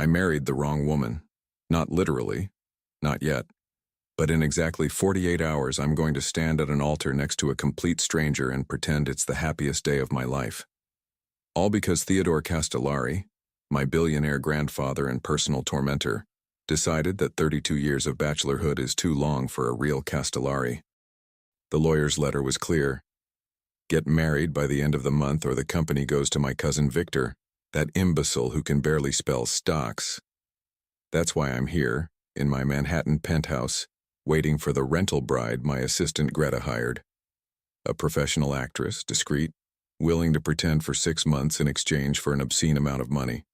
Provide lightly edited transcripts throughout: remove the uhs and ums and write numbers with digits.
I married the wrong woman. Not literally. Not yet. But in exactly 48 hours, I'm going to stand at an altar next to a complete stranger and pretend it's the happiest day of my life. All because Theodore Castellari, my billionaire grandfather and personal tormentor, decided that 32 years of bachelorhood is too long for a real Castellari. The lawyer's letter was clear. Get married by the end of the month or the company goes to my cousin Victor, that imbecile who can barely spell stocks. That's why I'm here, in my Manhattan penthouse, waiting for the rental bride my assistant Greta hired. A professional actress, discreet, willing to pretend for 6 months in exchange for an obscene amount of money.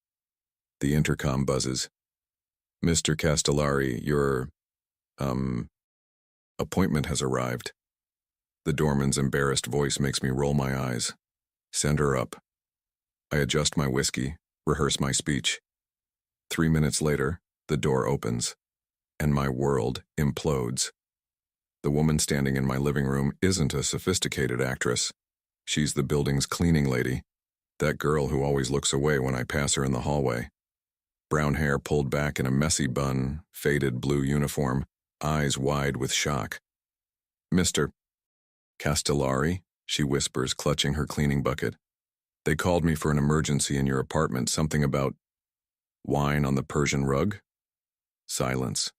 The intercom buzzes. Mr. Castellari, your, appointment has arrived. The doorman's embarrassed voice makes me roll my eyes. Send her up. I adjust my whiskey, rehearse my speech. 3 minutes later, the door opens, and my world implodes. The woman standing in my living room isn't a sophisticated actress. She's the building's cleaning lady, that girl who always looks away when I pass her in the hallway. Brown hair pulled back in a messy bun, faded blue uniform, eyes wide with shock. Mr. Castellari, she whispers, clutching her cleaning bucket. They called me for an emergency in your apartment, something about wine on the Persian rug? Silence.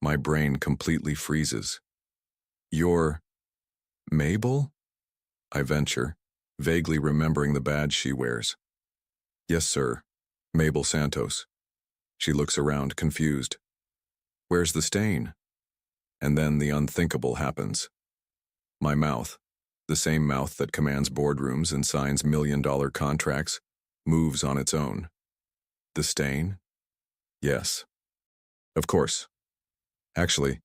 My brain completely freezes. You're Mabel? I venture, vaguely remembering the badge she wears. Yes, sir. Mabel Santos. She looks around, confused. Where's the stain? And then the unthinkable happens. My mouth, the same mouth that commands boardrooms and signs million-dollar contracts, moves on its own. The stain? Yes. Of course. Actually,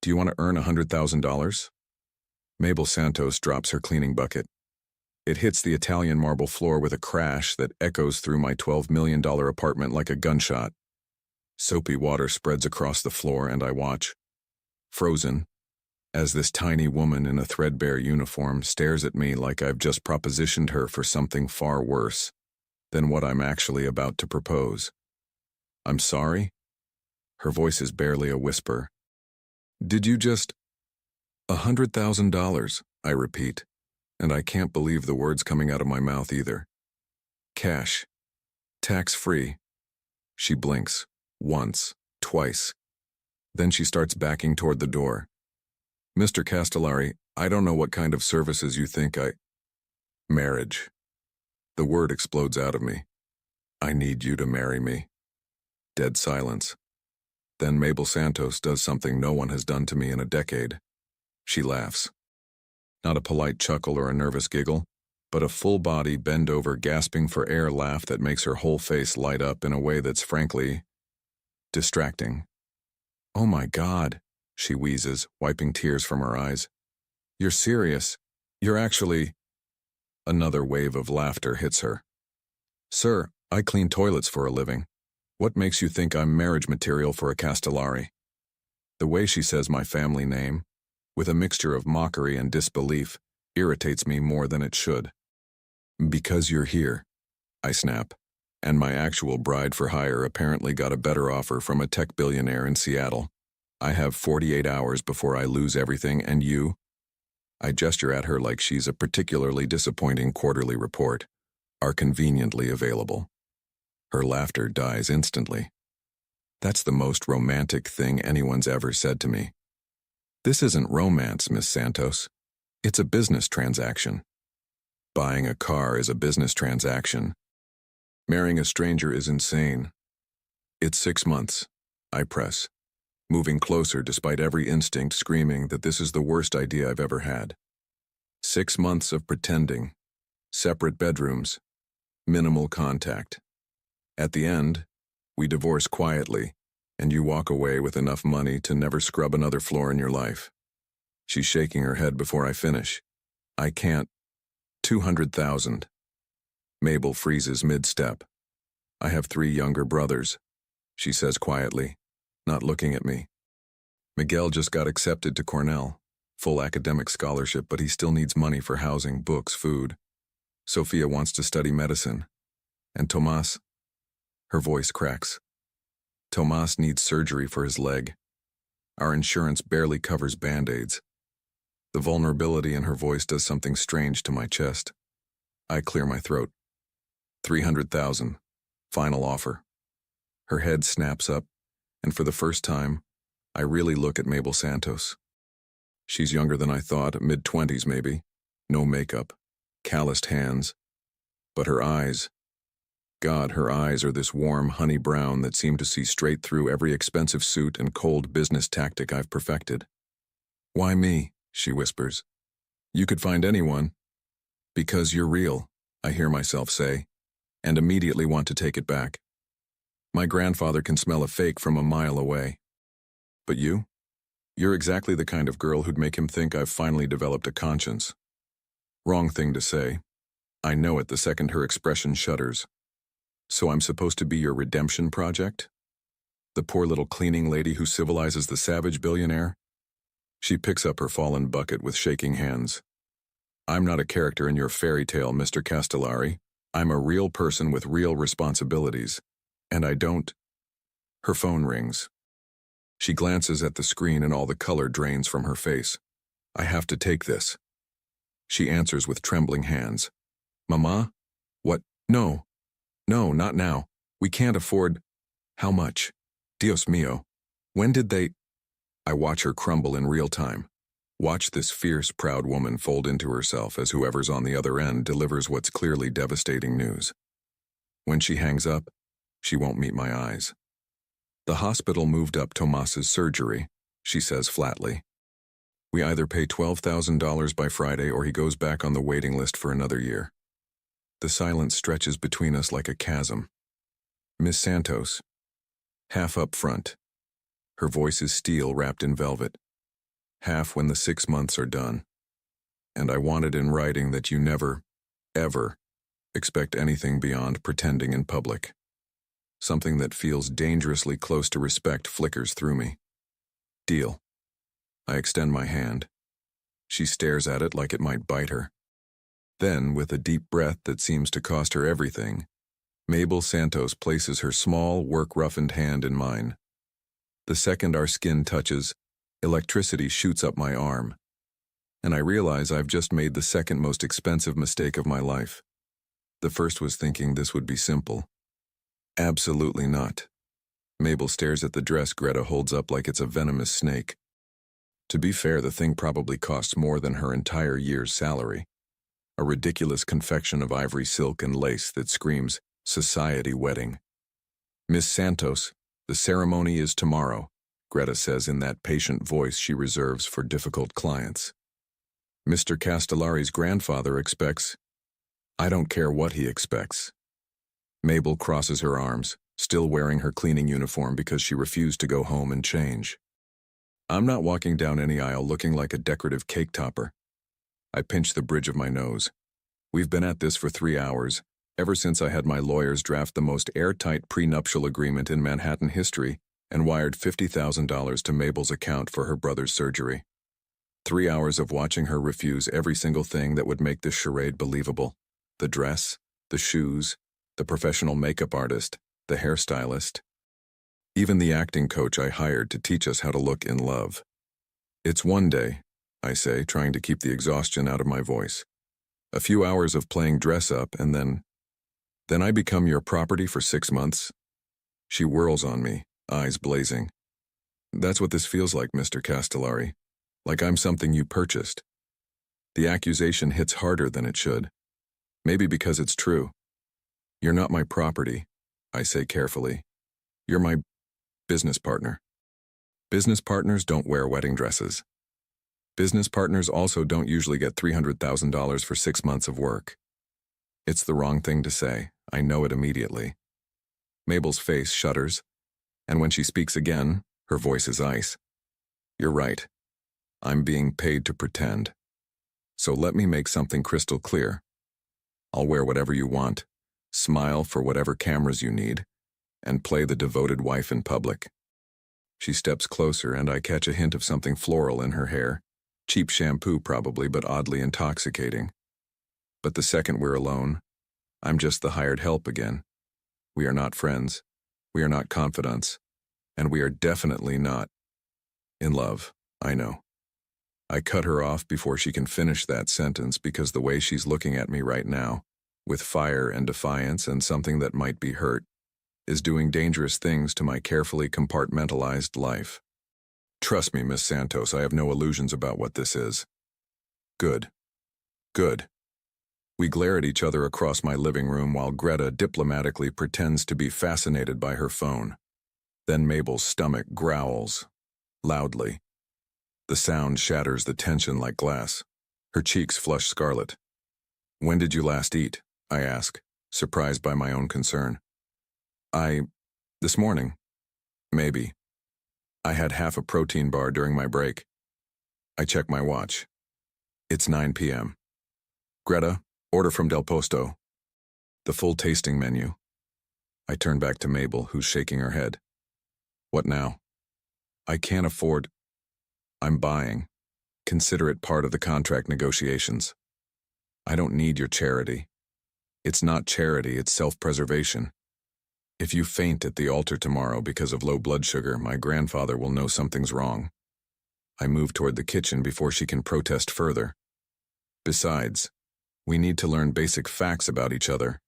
do you want to earn $100,000? Mabel Santos drops her cleaning bucket. It hits the Italian marble floor with a crash that echoes through my $12 million apartment like a gunshot. Soapy water spreads across the floor and I watch, frozen, as this tiny woman in a threadbare uniform stares at me like I've just propositioned her for something far worse than what I'm actually about to propose. I'm sorry? Her voice is barely a whisper. Did you just... $100,000, I repeat, and I can't believe the words coming out of my mouth either. Cash. Tax-free. She blinks. Once. Twice. Then she starts backing toward the door. Mr. Castellari, I don't know what kind of services you think I... Marriage. The word explodes out of me. I need you to marry me. Dead silence. Then Mabel Santos does something no one has done to me in a decade. She laughs. Not a polite chuckle or a nervous giggle, but a full-body, bend-over, gasping for air laugh that makes her whole face light up in a way that's frankly distracting. Oh my God, she wheezes, wiping tears from her eyes. You're serious? You're actually... Another wave of laughter hits her. Sir, I clean toilets for a living. What makes you think I'm marriage material for a Castellari? The way she says my family name, with a mixture of mockery and disbelief, irritates me more than it should. Because you're here, I snap, and my actual bride for hire apparently got a better offer from a tech billionaire in Seattle. I have 48 hours before I lose everything, and you? I gesture at her like she's a particularly disappointing quarterly report, are conveniently available. Her laughter dies instantly. That's the most romantic thing anyone's ever said to me. This isn't romance, Miss Santos. It's a business transaction. Buying a car is a business transaction. Marrying a stranger is insane. It's 6 months, I press, moving closer despite every instinct screaming that this is the worst idea I've ever had. 6 months of pretending, separate bedrooms, minimal contact. At the end, we divorce quietly, and you walk away with enough money to never scrub another floor in your life. She's shaking her head before I finish. I can't. 200,000. Mabel freezes mid-step. I have 3 younger brothers, she says quietly, not looking at me. Miguel just got accepted to Cornell, full academic scholarship, but he still needs money for housing, books, food. Sophia wants to study medicine. And Tomas, Her voice cracks. Tomas needs surgery for his leg. Our insurance barely covers Band-Aids. The vulnerability in her voice does something strange to my chest. I clear my throat. 300,000. Final offer. Her head snaps up, and for the first time, I really look at Mabel Santos. She's younger than I thought, mid-20s maybe. No makeup. Calloused hands. But her eyes... God, her eyes are this warm honey brown that seem to see straight through every expensive suit and cold business tactic I've perfected. "Why me?" she whispers. "You could find anyone." "Because you're real," I hear myself say, and immediately want to take it back. My grandfather can smell a fake from a mile away. But you? You're exactly the kind of girl who'd make him think I've finally developed a conscience. Wrong thing to say. I know it the second her expression shudders. So I'm supposed to be your redemption project? The poor little cleaning lady who civilizes the savage billionaire? She picks up her fallen bucket with shaking hands. I'm not a character in your fairy tale, Mr. Castellari. I'm a real person with real responsibilities. And I don't... Her phone rings. She glances at the screen and all the color drains from her face. I have to take this. She answers with trembling hands. Mama? What? No. No, not now. We can't afford... How much? Dios mío. When did they... I watch her crumble in real time. Watch this fierce, proud woman fold into herself as whoever's on the other end delivers what's clearly devastating news. When she hangs up, she won't meet my eyes. The hospital moved up Tomas's surgery, she says flatly. We either pay $12,000 by Friday or he goes back on the waiting list for another year. The silence stretches between us like a chasm. Miss Santos. Half up front. Her voice is steel wrapped in velvet. Half when the 6 months are done. And I want it in writing that you never, ever, expect anything beyond pretending in public. Something that feels dangerously close to respect flickers through me. Deal. I extend my hand. She stares at it like it might bite her. Then, with a deep breath that seems to cost her everything, Mabel Santos places her small, work-roughened hand in mine. The second our skin touches, electricity shoots up my arm, and I realize I've just made the second most expensive mistake of my life. The first was thinking this would be simple. Absolutely not. Mabel stares at the dress Greta holds up like it's a venomous snake. To be fair, the thing probably costs more than her entire year's salary. A ridiculous confection of ivory silk and lace that screams, society wedding. Miss Santos, the ceremony is tomorrow, Greta says in that patient voice she reserves for difficult clients. Mr. Castellari's grandfather expects... I don't care what he expects. Mabel crosses her arms, still wearing her cleaning uniform because she refused to go home and change. I'm not walking down any aisle looking like a decorative cake topper. I pinch the bridge of my nose. We've been at this for 3 hours, ever since I had my lawyers draft the most airtight prenuptial agreement in Manhattan history and wired $50,000 to Mabel's account for her brother's surgery. 3 hours of watching her refuse every single thing that would make this charade believable. The dress, the shoes, the professional makeup artist, the hairstylist, even the acting coach I hired to teach us how to look in love. It's one day, I say, trying to keep the exhaustion out of my voice. A few hours of playing dress-up, and then I become your property for 6 months? She whirls on me, eyes blazing. That's what this feels like, Mr. Castellari. Like I'm something you purchased. The accusation hits harder than it should. Maybe because it's true. You're not my property, I say carefully. You're my business partner. Business partners don't wear wedding dresses. Business partners also don't usually get $300,000 for 6 months of work. It's the wrong thing to say. I know it immediately. Mabel's face shudders, and when she speaks again, her voice is ice. You're right. I'm being paid to pretend. So let me make something crystal clear. I'll wear whatever you want, smile for whatever cameras you need, and play the devoted wife in public. She steps closer, and I catch a hint of something floral in her hair. Cheap shampoo probably, but oddly intoxicating. But the second we're alone, I'm just the hired help again. We are not friends. We are not confidants. And we are definitely not in love, I know. I cut her off before she can finish that sentence because the way she's looking at me right now, with fire and defiance and something that might be hurt, is doing dangerous things to my carefully compartmentalized life. Trust me, Miss Santos, I have no illusions about what this is. Good. Good. We glare at each other across my living room while Greta diplomatically pretends to be fascinated by her phone. Then Mabel's stomach growls, loudly. The sound shatters the tension like glass. Her cheeks flush scarlet. When did you last eat? I ask, surprised by my own concern. This morning. Maybe. I had half a protein bar during my break. I check my watch. It's 9 p.m. Greta, order from Del Posto. The full tasting menu. I turn back to Mabel, who's shaking her head. What now? I can't afford. I'm buying. Consider it part of the contract negotiations. I don't need your charity. It's not charity, it's self-preservation. If you faint at the altar tomorrow because of low blood sugar, my grandfather will know something's wrong. I move toward the kitchen before she can protest further. Besides, we need to learn basic facts about each other.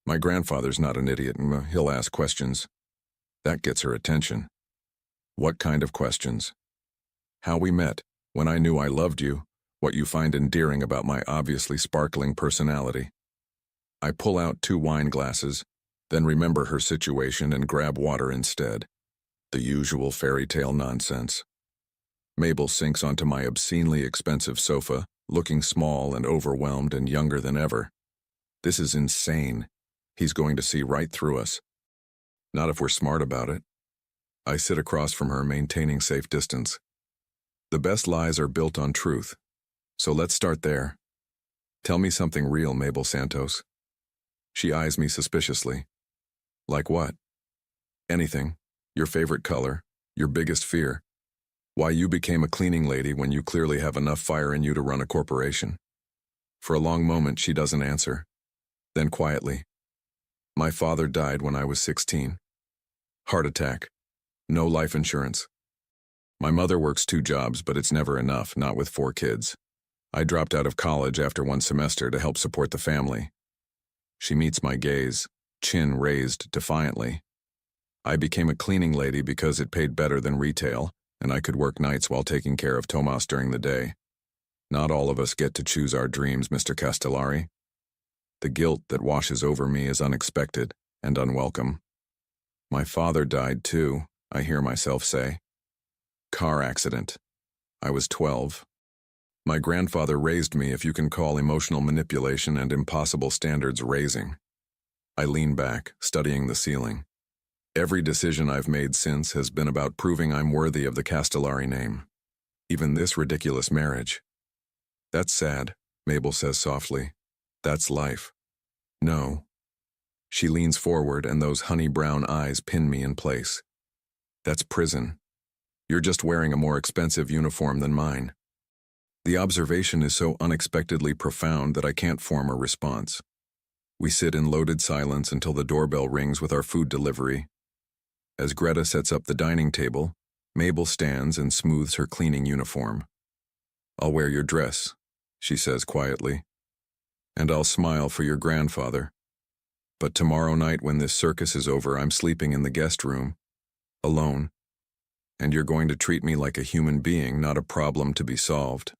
My grandfather's not an idiot, and he'll ask questions. That gets her attention. What kind of questions? How we met, when I knew I loved you, what you find endearing about my obviously sparkling personality. I pull out 2 wine glasses, then remember her situation and grab water instead. The usual fairy tale nonsense. Mabel sinks onto my obscenely expensive sofa, looking small and overwhelmed and younger than ever. This is insane. He's going to see right through us. Not if we're smart about it. I sit across from her, maintaining safe distance. The best lies are built on truth. So let's start there. Tell me something real, Mabel Santos. She eyes me suspiciously. Like what? Anything. Your favorite color. Your biggest fear. Why you became a cleaning lady when you clearly have enough fire in you to run a corporation. For a long moment, she doesn't answer. Then quietly. My father died when I was 16. Heart attack. No life insurance. My mother works 2 jobs, but it's never enough, not with 4 kids. I dropped out of college after 1 semester to help support the family. She meets my gaze, chin raised defiantly. I became a cleaning lady because it paid better than retail, and I could work nights while taking care of Tomas during the day. Not all of us get to choose our dreams, Mr. Castellari. The guilt that washes over me is unexpected and unwelcome. My father died too, I hear myself say. Car accident. I was 12. My grandfather raised me, if you can call emotional manipulation and impossible standards raising. I lean back, studying the ceiling. Every decision I've made since has been about proving I'm worthy of the Castellari name. Even this ridiculous marriage. That's sad, Mabel says softly. That's life. No. She leans forward and those honey-brown eyes pin me in place. That's prison. You're just wearing a more expensive uniform than mine. The observation is so unexpectedly profound that I can't form a response. We sit in loaded silence until the doorbell rings with our food delivery. As Greta sets up the dining table, Mabel stands and smooths her cleaning uniform. I'll wear your dress, she says quietly. And I'll smile for your grandfather. But tomorrow night when this circus is over, I'm sleeping in the guest room, alone. And you're going to treat me like a human being, not a problem to be solved.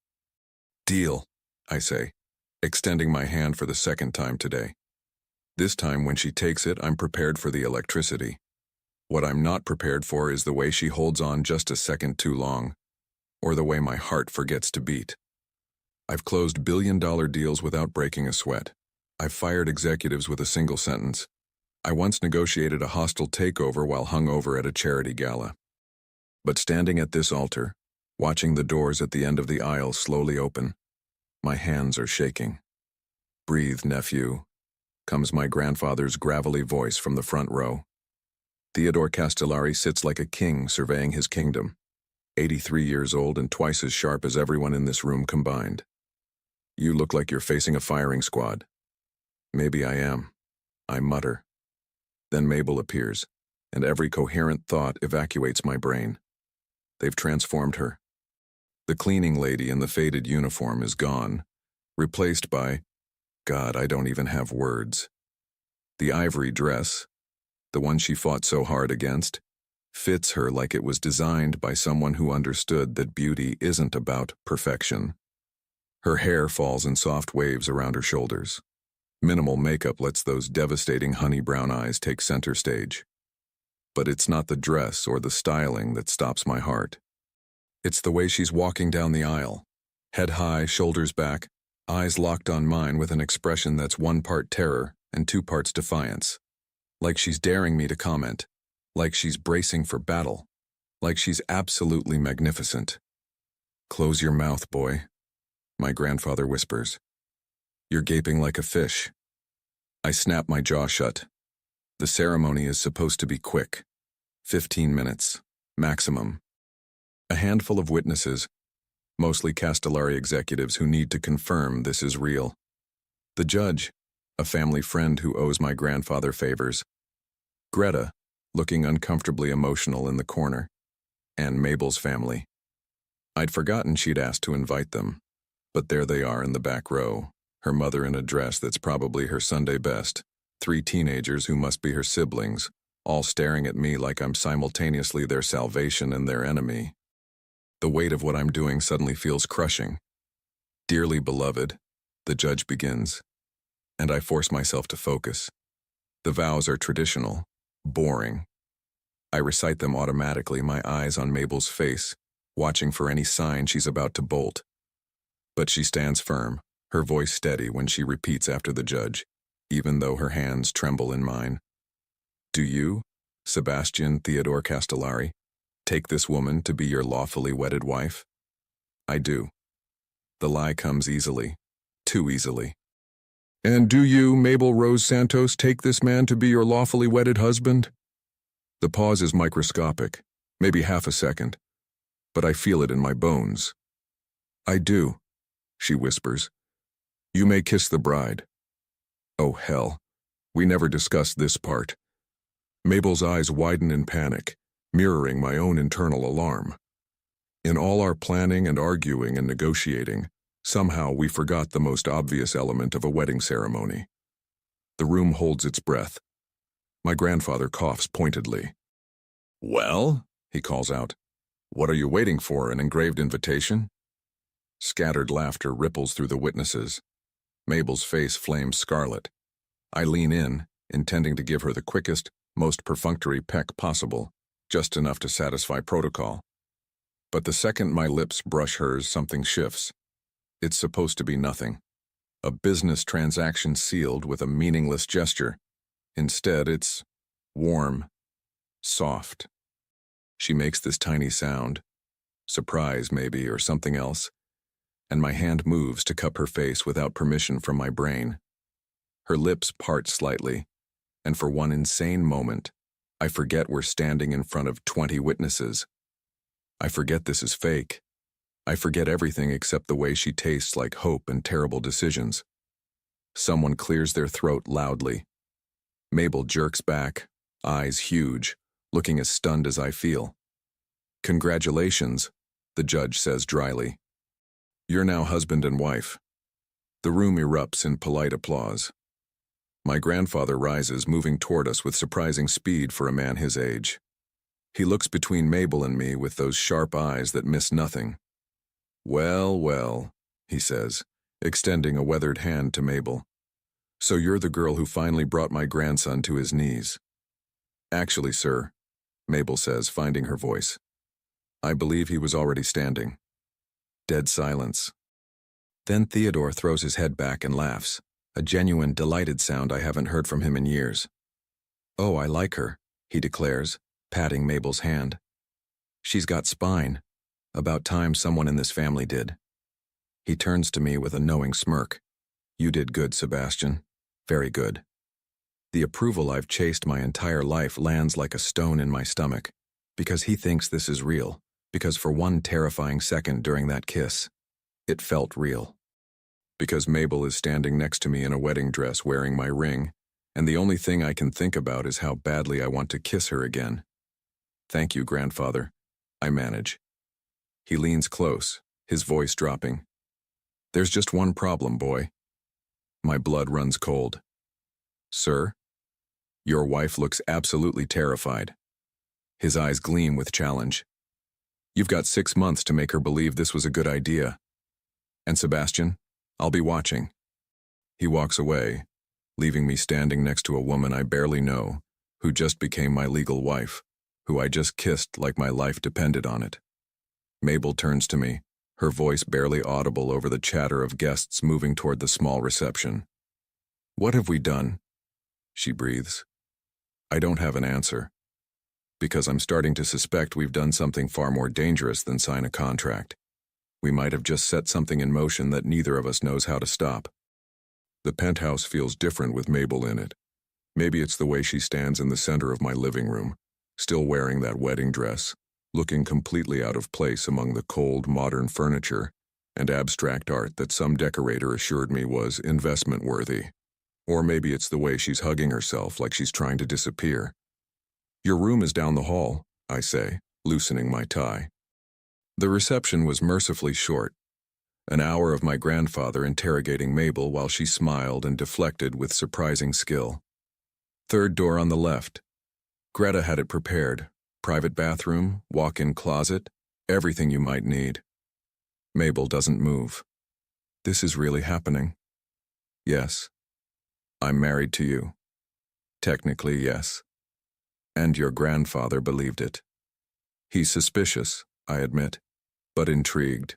Deal, I say, extending my hand for the 2nd time today. This time when she takes it, I'm prepared for the electricity. What I'm not prepared for is the way she holds on just a second too long, or the way my heart forgets to beat. I've closed billion-dollar deals without breaking a sweat. I've fired executives with a single sentence. I once negotiated a hostile takeover while hungover at a charity gala. But standing at this altar, watching the doors at the end of the aisle slowly open, my hands are shaking. Breathe, nephew, comes my grandfather's gravelly voice from the front row. Theodore Castellari sits like a king surveying his kingdom, 83 years old and twice as sharp as everyone in this room combined. You look like you're facing a firing squad. Maybe I am, I mutter. Then Mabel appears, and every coherent thought evacuates my brain. They've transformed her. The cleaning lady in the faded uniform is gone, replaced by, God, I don't even have words. The ivory dress, the one she fought so hard against, fits her like it was designed by someone who understood that beauty isn't about perfection. Her hair falls in soft waves around her shoulders. Minimal makeup lets those devastating honey brown eyes take center stage. But it's not the dress or the styling that stops my heart. It's the way she's walking down the aisle, head high, shoulders back, eyes locked on mine with an expression that's 1 part terror and 2 parts defiance. Like she's daring me to comment, like she's bracing for battle, like she's absolutely magnificent. Close your mouth, boy, my grandfather whispers. You're gaping like a fish. I snap my jaw shut. The ceremony is supposed to be quick. 15 minutes, maximum. A handful of witnesses, mostly Castellari executives who need to confirm this is real. The judge, a family friend who owes my grandfather favors. Greta, looking uncomfortably emotional in the corner. And Mabel's family. I'd forgotten she'd asked to invite them, but there they are in the back row, her mother in a dress that's probably her Sunday best, 3 teenagers who must be her siblings, all staring at me like I'm simultaneously their salvation and their enemy. The weight of what I'm doing suddenly feels crushing. Dearly beloved, the judge begins, and I force myself to focus. The vows are traditional, boring. I recite them automatically, my eyes on Mabel's face, watching for any sign she's about to bolt. But she stands firm, her voice steady when she repeats after the judge, even though her hands tremble in mine. Do you, Sebastian Theodore Castellari, take this woman to be your lawfully wedded wife? I do. The lie comes easily, too easily. And do you, Mabel Rose Santos, take this man to be your lawfully wedded husband? The pause is microscopic, maybe half a second, but I feel it in my bones. I do, she whispers. You may kiss the bride. Oh hell, we never discussed this part. Mabel's eyes widen in panic, mirroring my own internal alarm. In all our planning and arguing and negotiating, somehow we forgot the most obvious element of a wedding ceremony. The room holds its breath. My grandfather coughs pointedly. Well, he calls out, what are you waiting for, an engraved invitation? Scattered laughter ripples through the witnesses. Mabel's face flames scarlet. I lean in, intending to give her the quickest, most perfunctory peck possible, just enough to satisfy protocol. But the second my lips brush hers, something shifts. It's supposed to be nothing. A business transaction sealed with a meaningless gesture. Instead, it's warm, soft. She makes this tiny sound, surprise maybe, or something else, and my hand moves to cup her face without permission from my brain. Her lips part slightly, and for one insane moment, I forget we're standing in front of 20 witnesses. I forget this is fake. I forget everything except the way she tastes like hope and terrible decisions. Someone clears their throat loudly. Mabel jerks back, eyes huge, looking as stunned as I feel. Congratulations, the judge says dryly. You're now husband and wife. The room erupts in polite applause. My grandfather rises, moving toward us with surprising speed for a man his age. He looks between Mabel and me with those sharp eyes that miss nothing. Well, well, he says, extending a weathered hand to Mabel. So you're the girl who finally brought my grandson to his knees. Actually, sir, Mabel says, finding her voice. I believe he was already standing. Dead silence. Then Theodore throws his head back and laughs, a genuine, delighted sound I haven't heard from him in years. Oh, I like her, he declares, patting Mabel's hand. She's got spine. About time someone in this family did. He turns to me with a knowing smirk. You did good, Sebastian. Very good. The approval I've chased my entire life lands like a stone in my stomach, because he thinks this is real, because for one terrifying second during that kiss, it felt real. Because Mabel is standing next to me in a wedding dress wearing my ring, and the only thing I can think about is how badly I want to kiss her again. "Thank you, grandfather," I manage. He leans close, his voice dropping. "There's just one problem, boy." My blood runs cold. "Sir?" "Your wife looks absolutely terrified." His eyes gleam with challenge. "You've got 6 months to make her believe this was a good idea. And Sebastian, I'll be watching." He walks away, leaving me standing next to a woman I barely know, who just became my legal wife, who I just kissed like my life depended on it. Mabel turns to me, her voice barely audible over the chatter of guests moving toward the small reception. "What have we done?" she breathes. I don't have an answer, because I'm starting to suspect we've done something far more dangerous than sign a contract. We might have just set something in motion that neither of us knows how to stop. The penthouse feels different with Mabel in it. Maybe it's the way she stands in the center of my living room, still wearing that wedding dress, looking completely out of place among the cold, modern furniture and abstract art that some decorator assured me was investment-worthy. Or maybe it's the way she's hugging herself like she's trying to disappear. "Your room is down the hall," I say, loosening my tie. The reception was mercifully short. An hour of my grandfather interrogating Mabel while she smiled and deflected with surprising skill. "Third door on the left." Greta had it prepared. Private bathroom, walk-in closet, everything you might need. Mabel doesn't move. "This is really happening?" "Yes. I'm married to you." "Technically, yes." "And your grandfather believed it." "He's suspicious, I admit, but intrigued.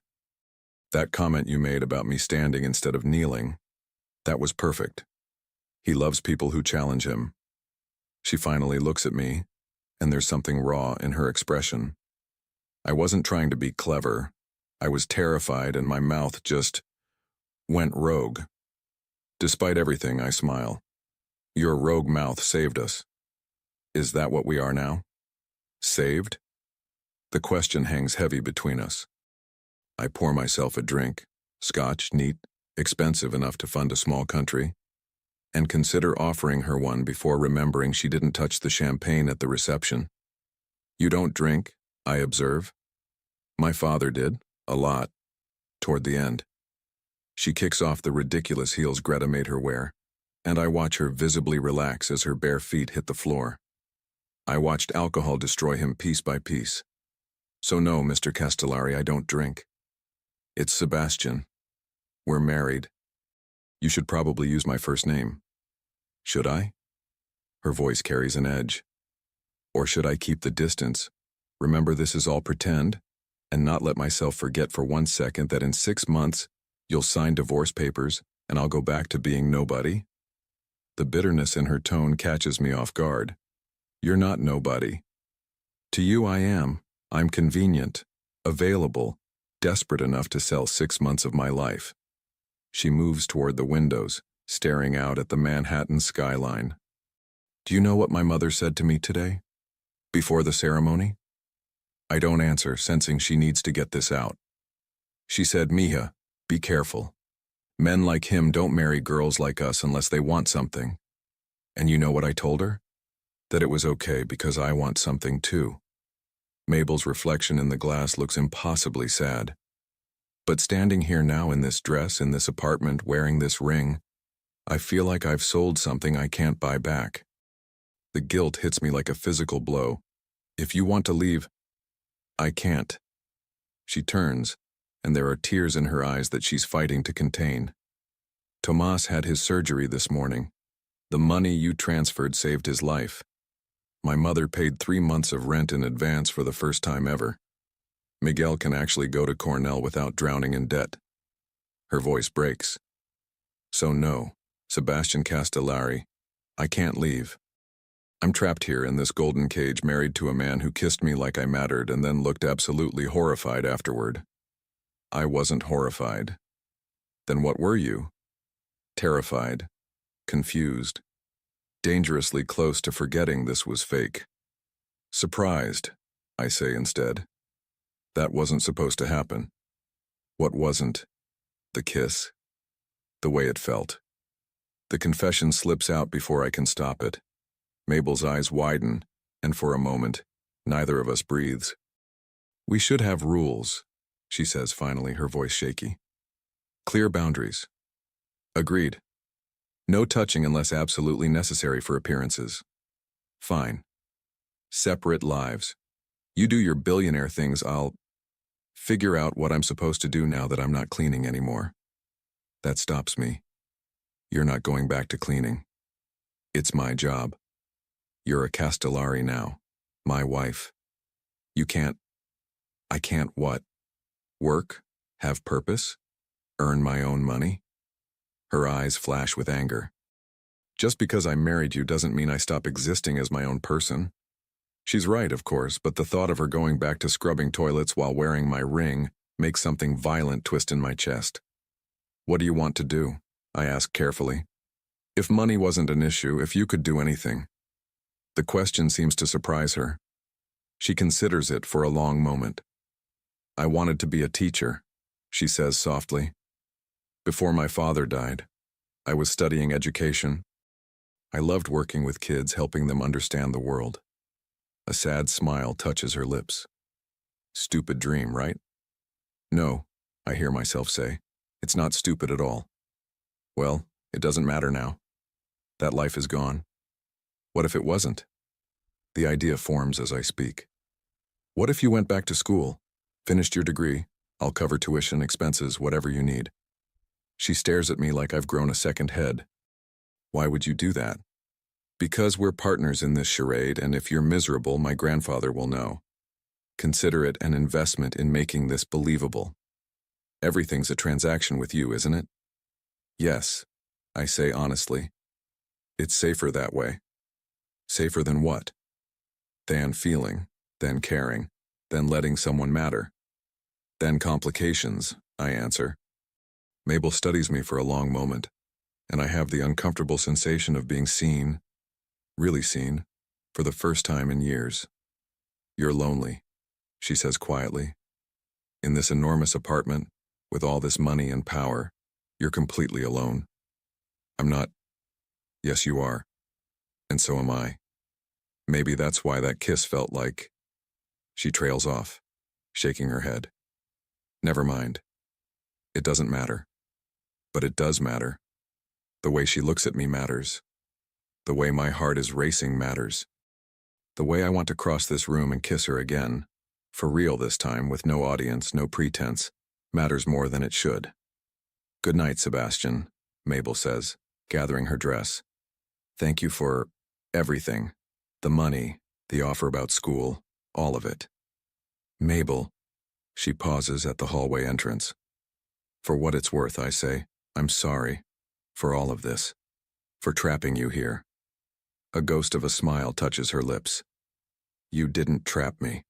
That comment you made about me standing instead of kneeling, that was perfect. He loves people who challenge him." She finally looks at me, and there's something raw in her expression. I wasn't trying to be clever. I was terrified and my mouth just went rogue. Despite everything, I smile. "Your rogue mouth saved us." "Is that what we are now? Saved?" The question hangs heavy between us. I pour myself a drink, scotch, neat, expensive enough to fund a small country, and consider offering her one before remembering she didn't touch the champagne at the reception. "You don't drink," I observe. "My father did, a lot, toward the end." She kicks off the ridiculous heels Greta made her wear, and I watch her visibly relax as her bare feet hit the floor. I watched alcohol destroy him piece by piece. "So no, Mr. Castellari, I don't drink. It's Sebastian. We're married. You should probably use my first name." "Should I?" Her voice carries an edge. "Or should I keep the distance, remember this is all pretend, and not let myself forget for 1 second that in 6 months you'll sign divorce papers and I'll go back to being nobody?" The bitterness in her tone catches me off guard. "You're not nobody. To you I am. I'm convenient, available, desperate enough to sell 6 months of my life." She moves toward the windows, staring out at the Manhattan skyline. "Do you know what my mother said to me today? Before the ceremony?" I don't answer, sensing she needs to get this out. She said, "Mija, be careful. Men like him don't marry girls like us unless they want something." And you know what I told her? That it was okay because I want something too. Mabel's reflection in the glass looks impossibly sad. But standing here now in this dress, in this apartment, wearing this ring, I feel like I've sold something I can't buy back. The guilt hits me like a physical blow. "If you want to leave..." "I can't." She turns, and there are tears in her eyes that she's fighting to contain. "Tomas had his surgery this morning. The money you transferred saved his life. My mother paid 3 months of rent in advance for the first time ever. Miguel can actually go to Cornell without drowning in debt." Her voice breaks. "So no, Sebastian Castellari, I can't leave. I'm trapped here in this golden cage, married to a man who kissed me like I mattered and then looked absolutely horrified afterward." I wasn't horrified. Then what were you? Terrified, confused, dangerously close to forgetting this was fake. "Surprised," I say instead. That wasn't supposed to happen. What wasn't? The kiss. The way it felt. The confession slips out before I can stop it. Mabel's eyes widen, and for a moment, neither of us breathes. We should have rules, she says finally, her voice shaky. Clear boundaries. Agreed. No touching unless absolutely necessary for appearances. Fine. Separate lives. You do your billionaire things, I'll figure out what I'm supposed to do now that I'm not cleaning anymore. That stops me. You're not going back to cleaning. It's my job. You're a Castellari now. My wife. I can't what? Work? Have purpose? Earn my own money? Her eyes flash with anger. Just because I married you doesn't mean I stop existing as my own person. She's right, of course, but the thought of her going back to scrubbing toilets while wearing my ring makes something violent twist in my chest. What do you want to do? I ask carefully. If money wasn't an issue, if you could do anything. The question seems to surprise her. She considers it for a long moment. I wanted to be a teacher, she says softly. Before my father died, I was studying education. I loved working with kids, helping them understand the world. A sad smile touches her lips. Stupid dream, right? No, I hear myself say. It's not stupid at all. Well, it doesn't matter now. That life is gone. What if it wasn't? The idea forms as I speak. What if you went back to school, finished your degree? I'll cover tuition, expenses, whatever you need. She stares at me like I've grown a second head. Why would you do that? Because we're partners in this charade, and if you're miserable, my grandfather will know. Consider it an investment in making this believable. Everything's a transaction with you, isn't it? Yes, I say honestly. It's safer that way. Safer than what? Than feeling, than caring, than letting someone matter. Than complications, I answer. Mabel studies me for a long moment, and I have the uncomfortable sensation of being seen, really seen, for the first time in years. You're lonely, she says quietly. In this enormous apartment, with all this money and power, you're completely alone. I'm not. Yes, you are. And so am I. Maybe that's why that kiss felt like. She trails off, shaking her head. Never mind. It doesn't matter. But it does matter. The way she looks at me matters. The way my heart is racing matters. The way I want to cross this room and kiss her again, for real this time, with no audience, no pretense, matters more than it should. Good night, Sebastian, Mabel says, gathering her dress. Thank you for everything. The money, the offer about school, all of it. Mabel, she pauses at the hallway entrance. For what it's worth, I say, I'm sorry. For all of this. For trapping you here. A ghost of a smile touches her lips. You didn't trap me.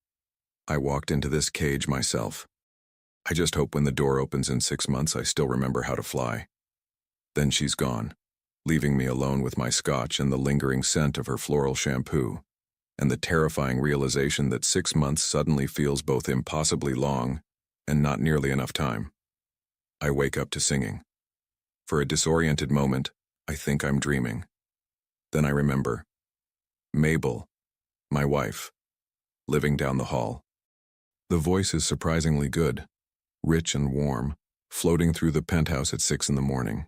I walked into this cage myself. I just hope when the door opens in 6 months I still remember how to fly. Then she's gone, leaving me alone with my scotch and the lingering scent of her floral shampoo, and the terrifying realization that 6 months suddenly feels both impossibly long and not nearly enough time. I wake up to singing. For a disoriented moment, I think I'm dreaming. Then I remember. Mabel, my wife, living down the hall. The voice is surprisingly good, rich and warm, floating through the penthouse at 6 in the morning.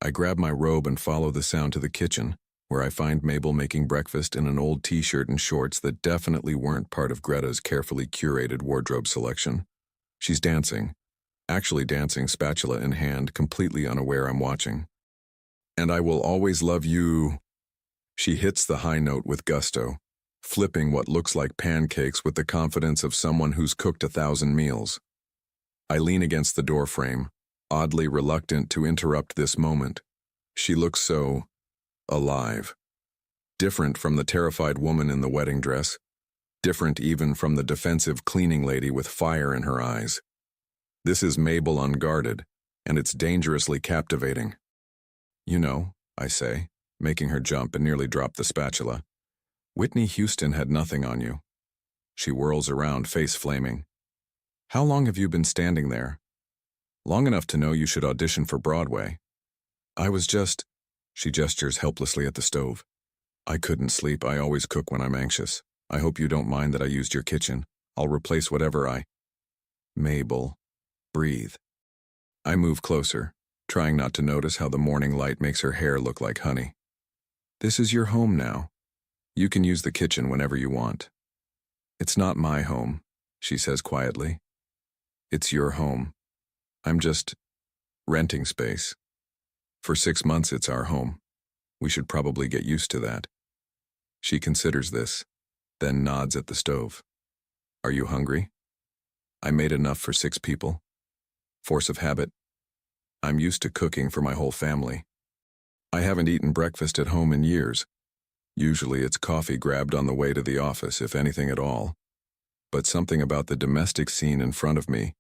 I grab my robe and follow the sound to the kitchen, where I find Mabel making breakfast in an old t-shirt and shorts that definitely weren't part of Greta's carefully curated wardrobe selection. She's dancing, actually dancing spatula in hand, completely unaware I'm watching. And I will always love you. She hits the high note with gusto, flipping what looks like pancakes with the confidence of someone who's cooked 1,000 meals. I lean against the doorframe, oddly reluctant to interrupt this moment. She looks so alive. Different from the terrified woman in the wedding dress. Different even from the defensive cleaning lady with fire in her eyes. This is Mabel unguarded, and it's dangerously captivating. You know, I say, making her jump and nearly drop the spatula. Whitney Houston had nothing on you. She whirls around, face flaming. How long have you been standing there? Long enough to know you should audition for Broadway. I was just, She gestures helplessly at the stove. I couldn't sleep. I always cook when I'm anxious. I hope you don't mind that I used your kitchen. I'll replace whatever I... Mabel, breathe. I move closer, trying not to notice how the morning light makes her hair look like honey. This is your home now. You can use the kitchen whenever you want. It's not my home, she says quietly. It's your home. I'm just renting space. For 6 months it's our home. We should probably get used to that. She considers this, then nods at the stove. Are you hungry? I made enough for 6 people. Force of habit. I'm used to cooking for my whole family. I haven't eaten breakfast at home in years. Usually it's coffee grabbed on the way to the office, if anything at all. But something about the domestic scene in front of me,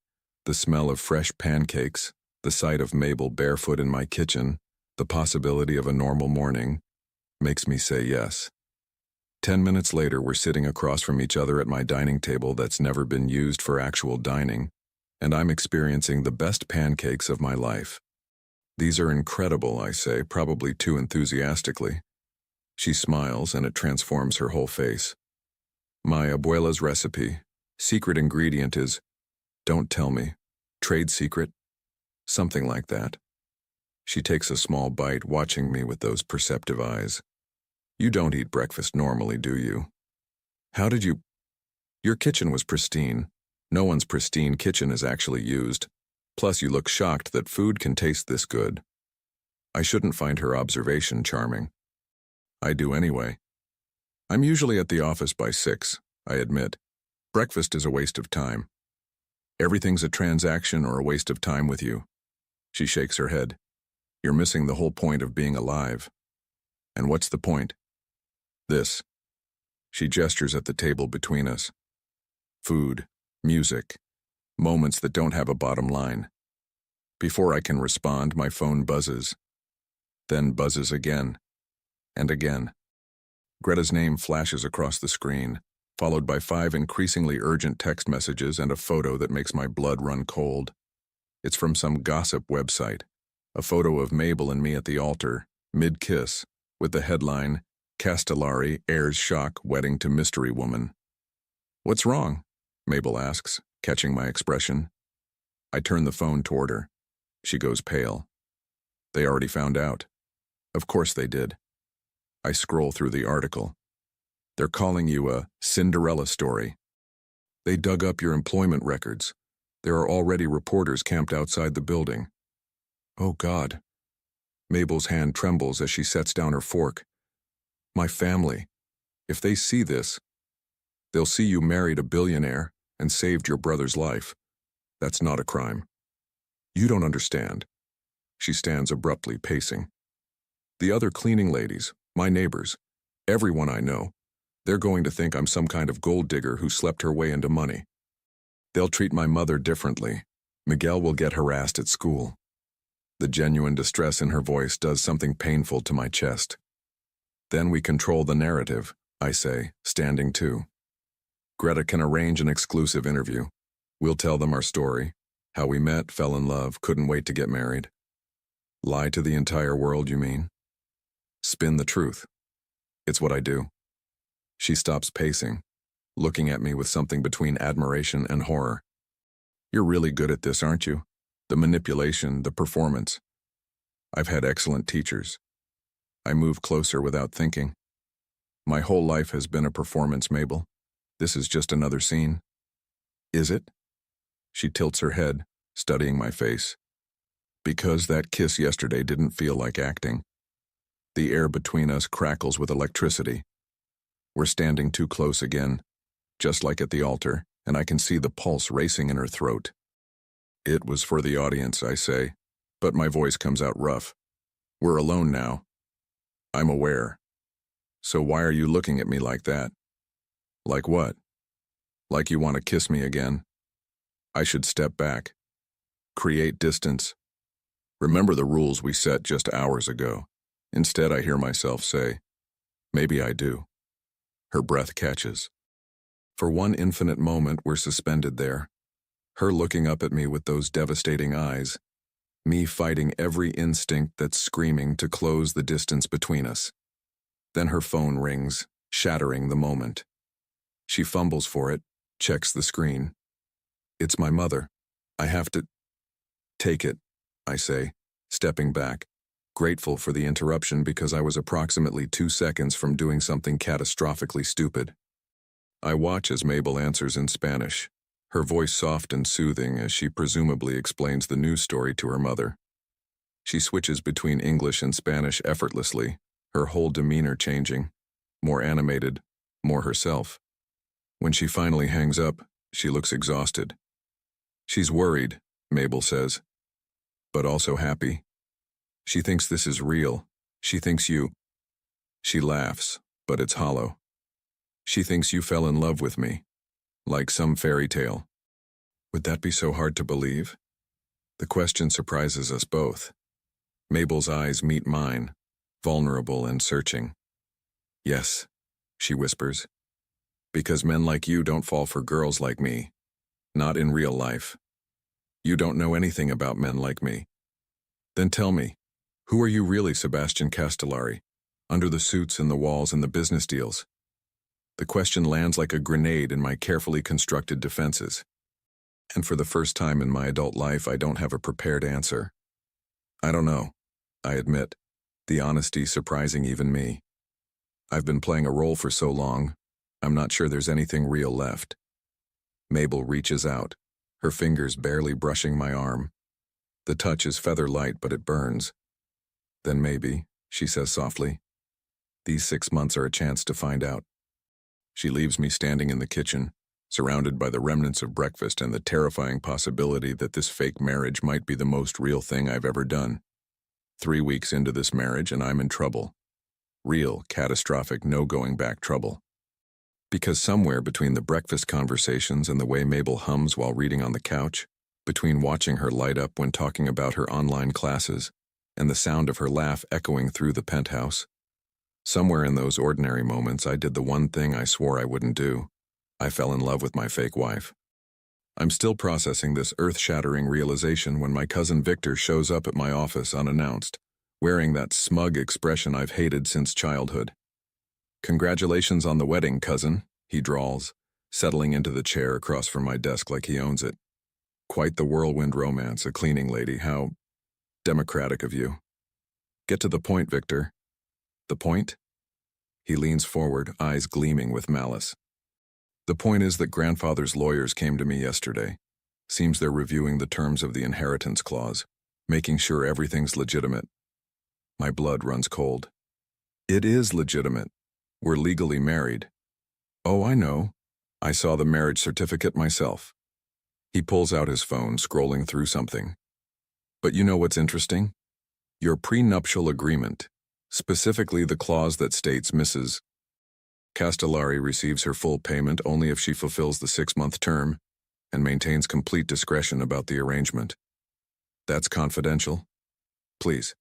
the smell of fresh pancakes, the sight of Mabel barefoot in my kitchen, the possibility of a normal morning, makes me say yes. 10 minutes later, we're sitting across from each other at my dining table that's never been used for actual dining, and I'm experiencing the best pancakes of my life. These are incredible, I say, probably too enthusiastically. She smiles, and it transforms her whole face. My abuela's recipe, secret ingredient is, don't tell me, trade secret, something like that. She takes a small bite, watching me with those perceptive eyes. You don't eat breakfast normally, do you? How did you... Your kitchen was pristine. No one's pristine kitchen is actually used. Plus, you look shocked that food can taste this good. I shouldn't find her observation charming. I do anyway. I'm usually at the office by 6, I admit. Breakfast is a waste of time. Everything's a transaction or a waste of time with you. She shakes her head. You're missing the whole point of being alive. And what's the point? This. She gestures at the table between us. Food, music, moments that don't have a bottom line. Before I can respond, my phone buzzes. Then buzzes again. And again. Greta's name flashes across the screen, followed by 5 increasingly urgent text messages and a photo that makes my blood run cold. It's from some gossip website. A photo of Mabel and me at the altar, mid-kiss, with the headline, Castellari heirs shock wedding to mystery woman. What's wrong? Mabel asks, catching my expression. I turn the phone toward her. She goes pale. They already found out. Of course they did. I scroll through the article. They're calling you a Cinderella story. They dug up your employment records. There are already reporters camped outside the building. Oh, God. Mabel's hand trembles as she sets down her fork. My family. If they see this, they'll see you married a billionaire and saved your brother's life. That's not a crime. You don't understand. She stands abruptly, pacing. The other cleaning ladies, my neighbors, everyone I know, they're going to think I'm some kind of gold digger who slept her way into money. They'll treat my mother differently. Miguel will get harassed at school. The genuine distress in her voice does something painful to my chest. Then we control the narrative, I say, standing too. Greta can arrange an exclusive interview. We'll tell them our story, how we met, fell in love, couldn't wait to get married. Lie to the entire world, you mean? Spin the truth. It's what I do. She stops pacing, looking at me with something between admiration and horror. You're really good at this, aren't you? The manipulation, the performance. I've had excellent teachers. I move closer without thinking. My whole life has been a performance, Mabel. This is just another scene. Is it? She tilts her head, studying my face. Because that kiss yesterday didn't feel like acting. The air between us crackles with electricity. We're standing too close again, just like at the altar, and I can see the pulse racing in her throat. It was for the audience, I say, but my voice comes out rough. We're alone now. I'm aware. So why are you looking at me like that? Like what? Like you want to kiss me again? I should step back. Create distance. Remember the rules we set just hours ago. Instead, I hear myself say, maybe I do. Her breath catches. For one infinite moment, we're suspended there. Her looking up at me with those devastating eyes. me fighting every instinct that's screaming to close the distance between us. Then her phone rings, shattering the moment. She fumbles for it, checks the screen. It's my mother. I have to take it, I say, stepping back, grateful for the interruption because I was approximately 2 seconds from doing something catastrophically stupid. I watch as Mabel answers in Spanish, her voice soft and soothing as she presumably explains the news story to her mother. She switches between English and Spanish effortlessly, her whole demeanor changing, more animated, more herself. When she finally hangs up, she looks exhausted. She's worried, Mabel says, but also happy. She thinks this is real. She thinks you. She laughs, but it's hollow. She thinks you fell in love with me, like some fairy tale. Would that be so hard to believe? The question surprises us both. Mabel's eyes meet mine, vulnerable and searching. Yes, she whispers, because men like you don't fall for girls like me. Not in real life. You don't know anything about men like me. Then tell me, who are you really, Sebastian Castellari, under the suits and the walls and the business deals? The question lands like a grenade in my carefully constructed defenses. And for the first time in my adult life, I don't have a prepared answer. I don't know, I admit, the honesty surprising even me. I've been playing a role for so long, I'm not sure there's anything real left. Mabel reaches out, her fingers barely brushing my arm. The touch is feather light, but it burns. Then maybe, she says softly, these 6 months are a chance to find out. She leaves me standing in the kitchen, surrounded by the remnants of breakfast and the terrifying possibility that this fake marriage might be the most real thing I've ever done. 3 weeks into this marriage and I'm in trouble. Real, catastrophic, no-going-back trouble. Because somewhere between the breakfast conversations and the way Mabel hums while reading on the couch, between watching her light up when talking about her online classes, and the sound of her laugh echoing through the penthouse, somewhere in those ordinary moments I did the one thing I swore I wouldn't do. I fell in love with my fake wife. I'm still processing this earth-shattering realization when my cousin Victor shows up at my office unannounced, wearing that smug expression I've hated since childhood. Congratulations on the wedding, cousin, he drawls, settling into the chair across from my desk like he owns it. Quite the whirlwind romance, a cleaning lady, how democratic of you. Get to the point, Victor. The point? He leans forward, eyes gleaming with malice. The point is that grandfather's lawyers came to me yesterday. Seems they're reviewing the terms of the inheritance clause, making sure everything's legitimate. My blood runs cold. It is legitimate. We're legally married. Oh, I know. I saw the marriage certificate myself. He pulls out his phone, scrolling through something. But you know what's interesting? Your prenuptial agreement, specifically the clause that states Mrs. Castellari receives her full payment only if she fulfills the 6-month term and maintains complete discretion about the arrangement. That's confidential? Please.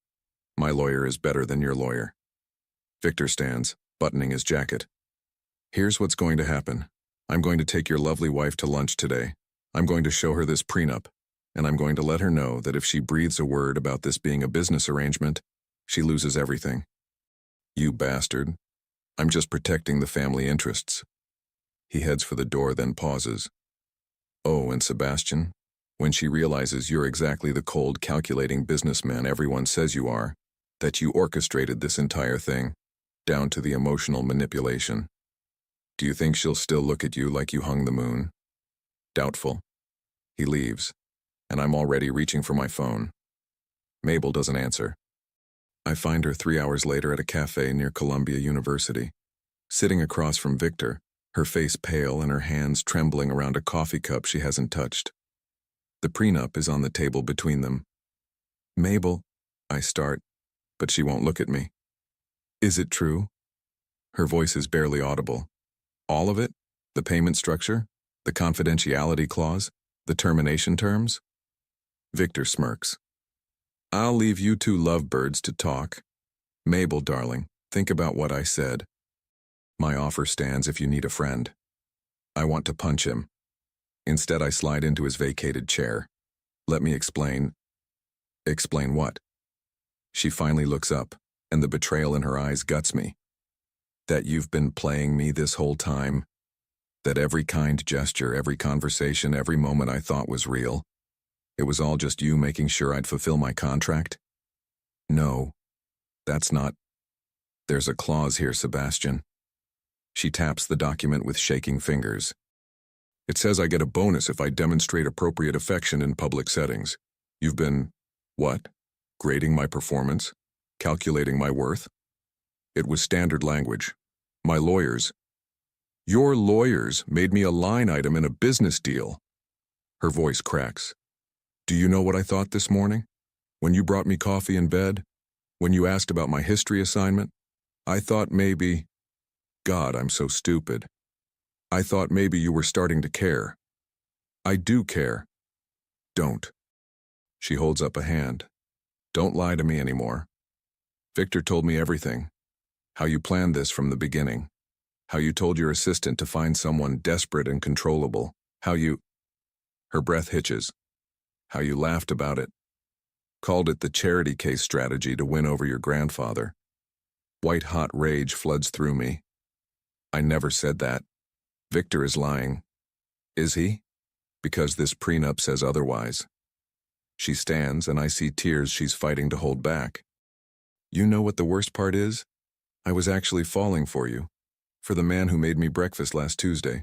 My lawyer is better than your lawyer. Victor stands, buttoning his jacket. Here's what's going to happen. I'm going to take your lovely wife to lunch today. I'm going to show her this prenup, and I'm going to let her know that if she breathes a word about this being a business arrangement, she loses everything. You bastard. I'm just protecting the family interests. He heads for the door, then pauses. Oh, and Sebastian, when she realizes you're exactly the cold, calculating businessman everyone says you are, that you orchestrated this entire thing, down to the emotional manipulation. Do you think she'll still look at you like you hung the moon? Doubtful. He leaves, and I'm already reaching for my phone. Mabel doesn't answer. I find her 3 hours later at a cafe near Columbia University, sitting across from Victor, her face pale and her hands trembling around a coffee cup she hasn't touched. The prenup is on the table between them. Mabel, I start, but she won't look at me. Is it true? Her voice is barely audible. All of it? The payment structure? The confidentiality clause? The termination terms? Victor smirks. I'll leave you two lovebirds to talk. Mabel, darling, think about what I said. My offer stands if you need a friend. I want to punch him. Instead, I slide into his vacated chair. Let me explain. Explain what? She finally looks up, and the betrayal in her eyes guts me. That you've been playing me this whole time? That every kind gesture, every conversation, every moment I thought was real? It was all just you making sure I'd fulfill my contract? No, that's not. There's a clause here, Sebastian. She taps the document with shaking fingers. It says I get a bonus if I demonstrate appropriate affection in public settings. You've been, what? Grading my performance? Calculating my worth? It was standard language. My lawyers. Your lawyers made me a line item in a business deal. Her voice cracks. Do you know what I thought this morning? When you brought me coffee in bed? When you asked about my history assignment? I thought maybe... God, I'm so stupid. I thought maybe you were starting to care. I do care. Don't. She holds up a hand. Don't lie to me anymore. Victor told me everything. How you planned this from the beginning. How you told your assistant to find someone desperate and controllable. How you... Her breath hitches. How you laughed about it. Called it the charity case strategy to win over your grandfather. White-hot rage floods through me. I never said that. Victor is lying. Is he? Because this prenup says otherwise. She stands, and I see tears she's fighting to hold back. You know what the worst part is? I was actually falling for you. For the man who made me breakfast last Tuesday.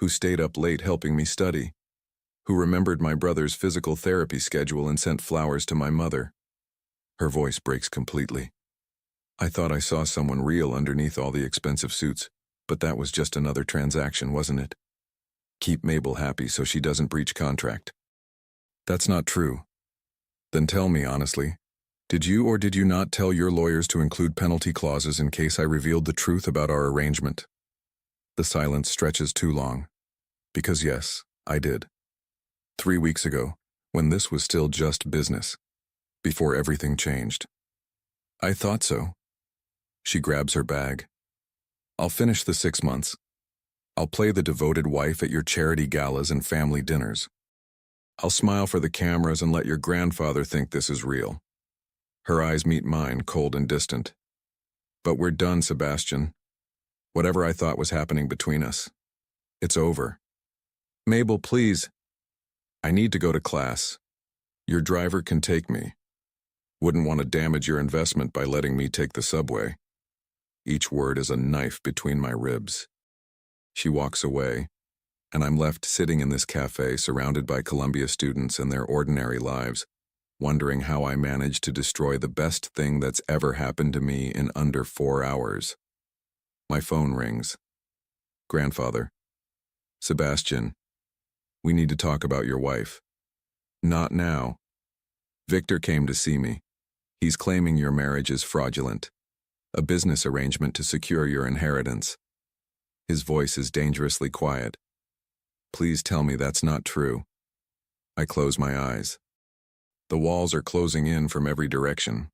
Who stayed up late helping me study. Who remembered my brother's physical therapy schedule and sent flowers to my mother. Her voice breaks completely. I thought I saw someone real underneath all the expensive suits, but that was just another transaction, wasn't it? Keep Mabel happy so she doesn't breach contract. That's not true. Then tell me honestly, did you or did you not tell your lawyers to include penalty clauses in case I revealed the truth about our arrangement? The silence stretches too long. Because yes, I did. 3 weeks ago, when this was still just business, before everything changed. I thought so. She grabs her bag. I'll finish the 6 months. I'll play the devoted wife at your charity galas and family dinners. I'll smile for the cameras and let your grandfather think this is real. Her eyes meet mine, cold and distant. But we're done, Sebastian. Whatever I thought was happening between us. It's over. Mabel, please. I need to go to class. Your driver can take me. Wouldn't want to damage your investment by letting me take the subway. Each word is a knife between my ribs. She walks away, and I'm left sitting in this cafe surrounded by Columbia students and their ordinary lives, wondering how I managed to destroy the best thing that's ever happened to me in under 4 hours. My phone rings. Grandfather. Sebastian. We need to talk about your wife. Not now. Victor came to see me. He's claiming your marriage is fraudulent. A business arrangement to secure your inheritance. His voice is dangerously quiet. Please tell me that's not true. I close my eyes. The walls are closing in from every direction.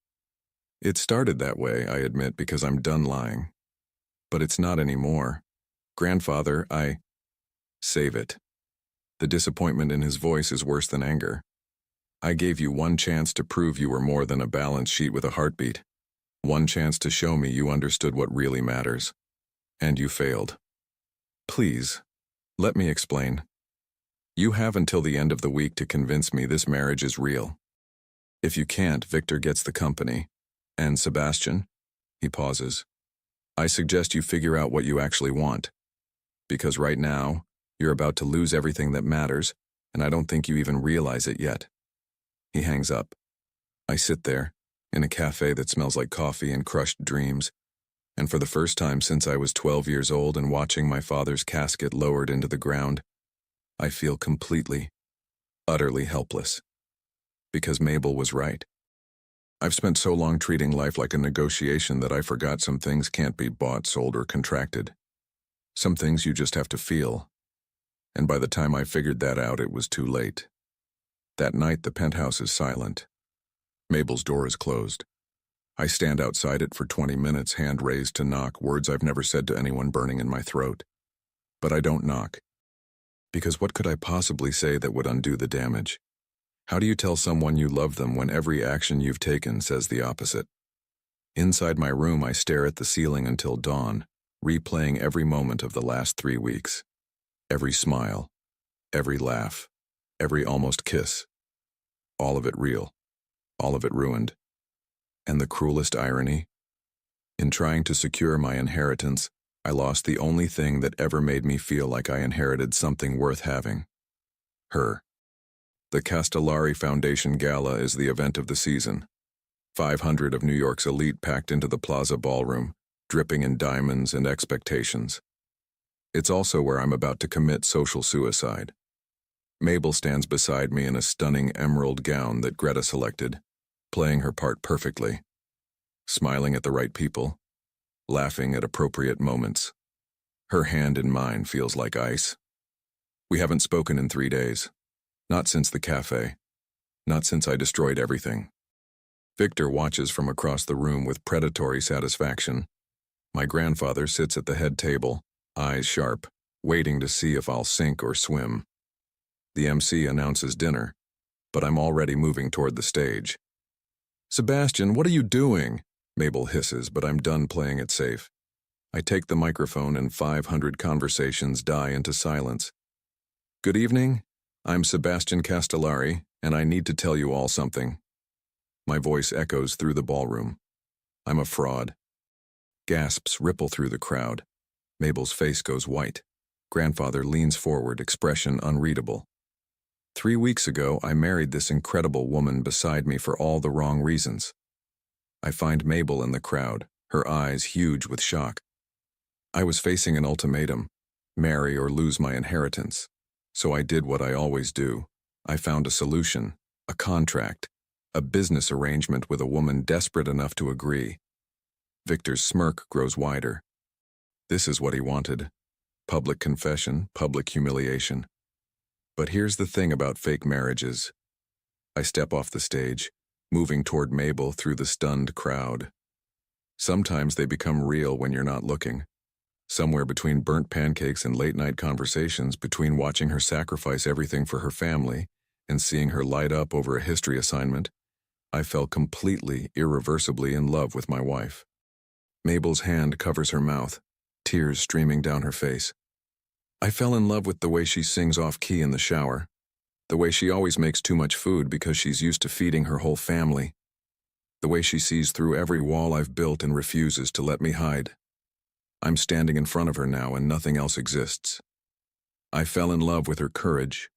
It started that way, I admit, because I'm done lying. But it's not anymore. Grandfather, Save it. The disappointment in his voice is worse than anger. I gave you one chance to prove you were more than a balance sheet with a heartbeat. One chance to show me you understood what really matters. And you failed. Please, let me explain. You have until the end of the week to convince me this marriage is real. If you can't, Victor gets the company. And Sebastian? He pauses. I suggest you figure out what you actually want. Because right now, you're about to lose everything that matters, and I don't think you even realize it yet. He hangs up. I sit there, in a cafe that smells like coffee and crushed dreams, and for the first time since I was 12 years old and watching my father's casket lowered into the ground, I feel completely, utterly helpless. Because Mabel was right. I've spent so long treating life like a negotiation that I forgot some things can't be bought, sold, or contracted. Some things you just have to feel. And by the time I figured that out, it was too late. That night, the penthouse is silent. Mabel's door is closed. I stand outside it for 20 minutes, hand raised to knock, words I've never said to anyone burning in my throat. But I don't knock. Because what could I possibly say that would undo the damage? How do you tell someone you love them when every action you've taken says the opposite? Inside my room, I stare at the ceiling until dawn, replaying every moment of the last 3 weeks. Every smile, every laugh, every almost kiss. All of it real, all of it ruined. And the cruelest irony? In trying to secure my inheritance, I lost the only thing that ever made me feel like I inherited something worth having. Her. The Castellari Foundation Gala is the event of the season. 500 of New York's elite packed into the Plaza Ballroom, dripping in diamonds and expectations. It's also where I'm about to commit social suicide. Mabel stands beside me in a stunning emerald gown that Greta selected, playing her part perfectly, smiling at the right people, laughing at appropriate moments. Her hand in mine feels like ice. We haven't spoken in 3 days. Not since the cafe. Not since I destroyed everything. Victor watches from across the room with predatory satisfaction. My grandfather sits at the head table, eyes sharp, waiting to see if I'll sink or swim. The MC announces dinner, but I'm already moving toward the stage. "Sebastian, what are you doing?" Mabel hisses, but I'm done playing it safe. I take the microphone and 500 conversations die into silence. "Good evening. I'm Sebastian Castellari, and I need to tell you all something." My voice echoes through the ballroom. I'm a fraud. Gasps ripple through the crowd. Mabel's face goes white. Grandfather leans forward, expression unreadable. 3 weeks ago, I married this incredible woman beside me for all the wrong reasons. I find Mabel in the crowd, her eyes huge with shock. I was facing an ultimatum, marry or lose my inheritance. So I did what I always do. I found a solution, a contract, a business arrangement with a woman desperate enough to agree. Victor's smirk grows wider. This is what he wanted. Public confession, public humiliation. But here's the thing about fake marriages. I step off the stage, moving toward Mabel through the stunned crowd. Sometimes they become real when you're not looking. Somewhere between burnt pancakes and late-night conversations, between watching her sacrifice everything for her family and seeing her light up over a history assignment, I fell completely, irreversibly in love with my wife. Mabel's hand covers her mouth, tears streaming down her face. I fell in love with the way she sings off-key in the shower, the way she always makes too much food because she's used to feeding her whole family, the way she sees through every wall I've built and refuses to let me hide. I'm standing in front of her now and nothing else exists. I fell in love with her courage,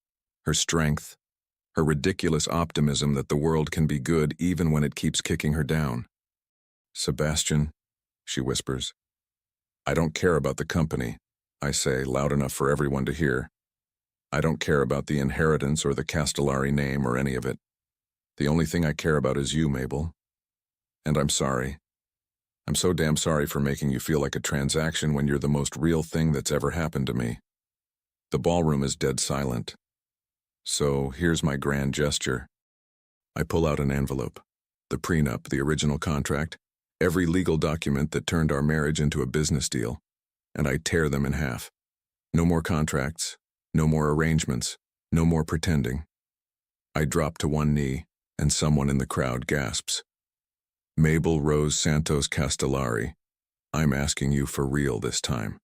her strength, her ridiculous optimism that the world can be good even when it keeps kicking her down. "Sebastian," she whispers. "I don't care about the company," I say, loud enough for everyone to hear. "I don't care about the inheritance or the Castellari name or any of it. The only thing I care about is you, Mabel. And I'm sorry. I'm so damn sorry for making you feel like a transaction when you're the most real thing that's ever happened to me." The ballroom is dead silent. So here's my grand gesture. I pull out an envelope. The prenup, the original contract, every legal document that turned our marriage into a business deal, and I tear them in half. No more contracts, no more arrangements, no more pretending. I drop to one knee, and someone in the crowd gasps. "Mabel Rose Santos Castellari, I'm asking you for real this time.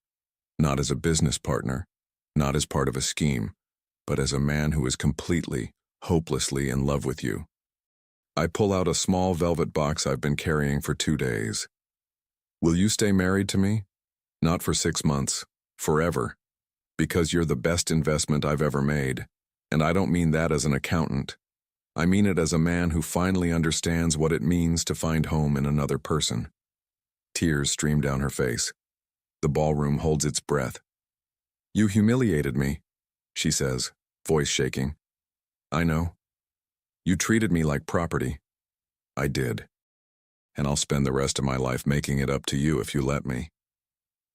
Not as a business partner, not as part of a scheme, but as a man who is completely, hopelessly in love with you." I pull out a small velvet box I've been carrying for 2 days. "Will you stay married to me? Not for 6 months, forever. Because you're the best investment I've ever made. And I don't mean that as an accountant. I mean it as a man who finally understands what it means to find home in another person." Tears stream down her face. The ballroom holds its breath. "You humiliated me," she says, voice shaking. "I know. You treated me like property." "I did. And I'll spend the rest of my life making it up to you if you let me.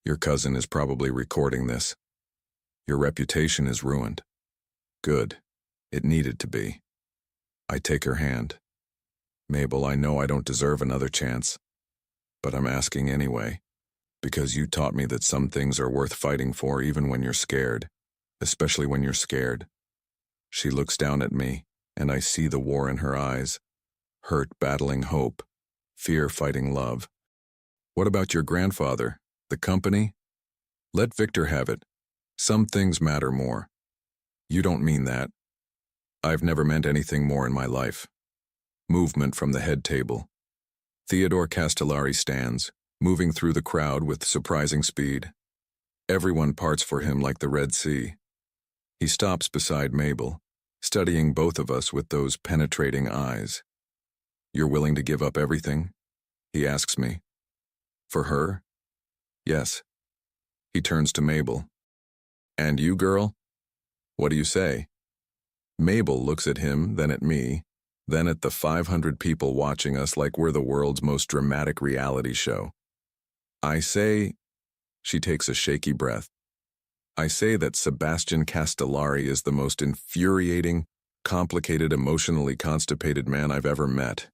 Your cousin is probably recording this. Your reputation is ruined." Good. It needed to be. I take her hand. "Mabel, I know I don't deserve another chance, but I'm asking anyway, because you taught me that some things are worth fighting for even when you're scared, especially when you're scared." She looks down at me, and I see the war in her eyes. Hurt battling hope, fear fighting love. What about your grandfather, the company? Let Victor have it. Some things matter more. You don't mean that. I've never meant anything more in my life. Movement from the head table. Theodore Castellari stands, moving through the crowd with surprising speed. Everyone parts for him like the Red Sea. He stops beside Mabel, studying both of us with those penetrating eyes. You're willing to give up everything? He asks me. For her? Yes. He turns to Mabel. And you, girl? What do you say? Mabel looks at him, then at me, then at the 500 people watching us like we're the world's most dramatic reality show. I say, she takes a shaky breath. I say that Sebastian Castellari is the most infuriating, complicated, emotionally constipated man I've ever met.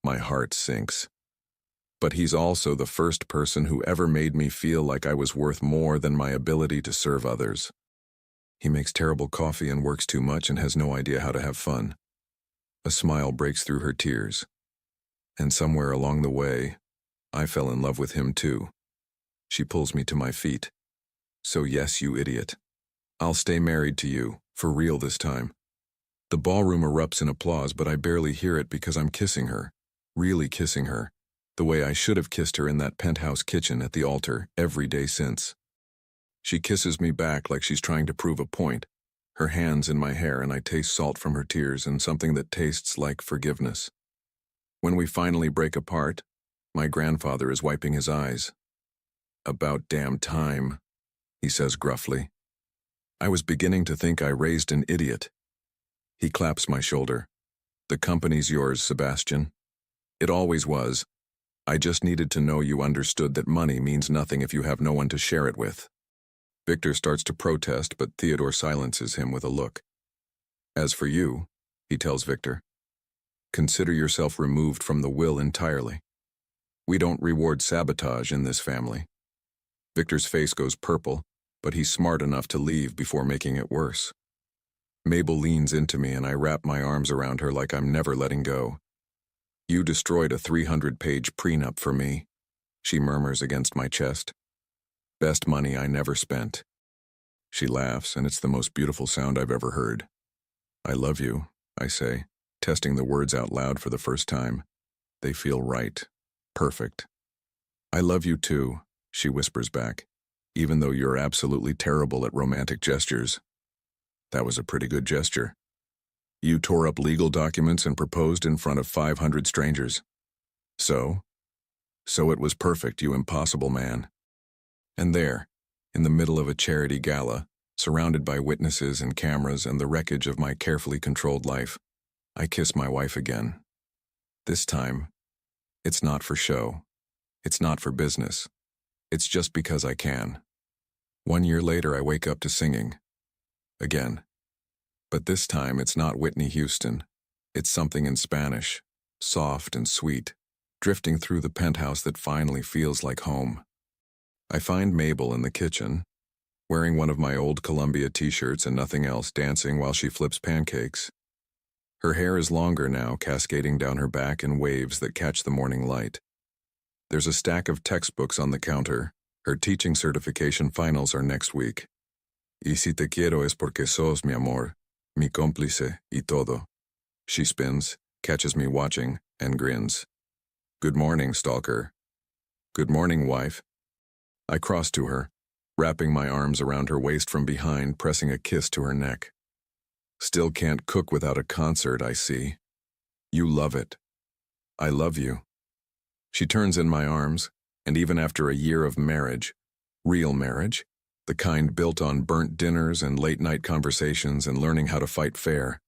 My heart sinks. But he's also the first person who ever made me feel like I was worth more than my ability to serve others. He makes terrible coffee and works too much and has no idea how to have fun. A smile breaks through her tears. And somewhere along the way, I fell in love with him too. She pulls me to my feet. So yes, you idiot. I'll stay married to you, for real this time. The ballroom erupts in applause, but I barely hear it because I'm kissing her. Really kissing her. The way I should have kissed her in that penthouse kitchen at the altar every day since. She kisses me back like she's trying to prove a point. Her hands in my hair, and I taste salt from her tears and something that tastes like forgiveness. When we finally break apart, my grandfather is wiping his eyes. About damn time, he says gruffly. I was beginning to think I raised an idiot. He claps my shoulder. The company's yours, Sebastian. It always was. I just needed to know you understood that money means nothing if you have no one to share it with. Victor starts to protest, but Theodore silences him with a look. As for you, he tells Victor, consider yourself removed from the will entirely. We don't reward sabotage in this family. Victor's face goes purple, but he's smart enough to leave before making it worse. Mabel leans into me and I wrap my arms around her like I'm never letting go. You destroyed a 300-page prenup for me, she murmurs against my chest. Best money I never spent. She laughs, and it's the most beautiful sound I've ever heard. I love you, I say, testing the words out loud for the first time. They feel right. Perfect. I love you too, she whispers back, even though you're absolutely terrible at romantic gestures. That was a pretty good gesture. You tore up legal documents and proposed in front of 500 strangers. So it was perfect, you impossible man. And there, in the middle of a charity gala, surrounded by witnesses and cameras and the wreckage of my carefully controlled life, I kiss my wife again. This time, it's not for show. It's not for business. It's just because I can. 1 year later, I wake up to singing. Again. But this time, it's not Whitney Houston. It's something in Spanish, soft and sweet, drifting through the penthouse that finally feels like home. I find Mabel in the kitchen, wearing one of my old Columbia t-shirts and nothing else, dancing while she flips pancakes. Her hair is longer now, cascading down her back in waves that catch the morning light. There's a stack of textbooks on the counter. Her teaching certification finals are next week. Y si te quiero es porque sos mi amor, mi cómplice y todo. She spins, catches me watching, and grins. Good morning, stalker. Good morning, wife. I cross to her, wrapping my arms around her waist from behind, pressing a kiss to her neck. Still can't cook without a concert, I see. You love it. I love you. She turns in my arms, and even after a year of marriage, real marriage, the kind built on burnt dinners and late-night conversations and learning how to fight fair,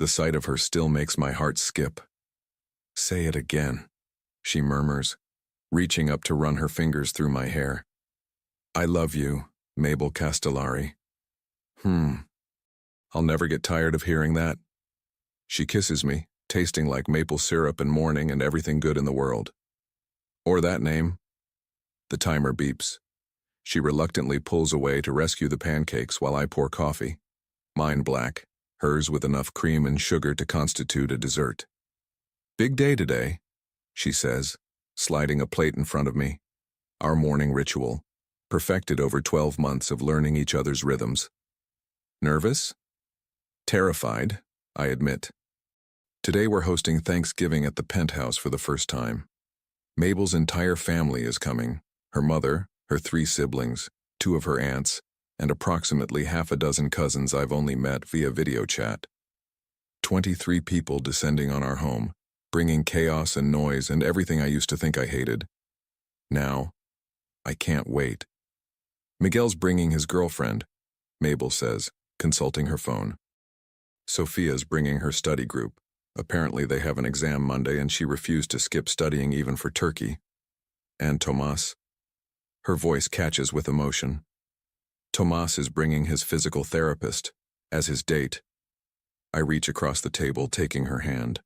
the sight of her still makes my heart skip. Say it again, she murmurs, reaching up to run her fingers through my hair. I love you, Mabel Castellari. I'll never get tired of hearing that. She kisses me, tasting like maple syrup and morning and everything good in the world. Or that name. The timer beeps. She reluctantly pulls away to rescue the pancakes while I pour coffee, mine black, hers with enough cream and sugar to constitute a dessert. "Big day today," she says, sliding a plate in front of me. Our morning ritual, perfected over 12 months of learning each other's rhythms. Nervous? Terrified, I admit. Today we're hosting Thanksgiving at the penthouse for the first time. Mabel's entire family is coming. Her mother, her 3 siblings, 2 of her aunts, and approximately half a dozen cousins I've only met via video chat. 23 people descending on our home, bringing chaos and noise and everything I used to think I hated. Now, I can't wait. Miguel's bringing his girlfriend, Mabel says, consulting her phone. Sophia's bringing her study group. Apparently they have an exam Monday and she refused to skip studying even for turkey. And Tomas. Her voice catches with emotion. Tomas is bringing his physical therapist as his date. I reach across the table, taking her hand.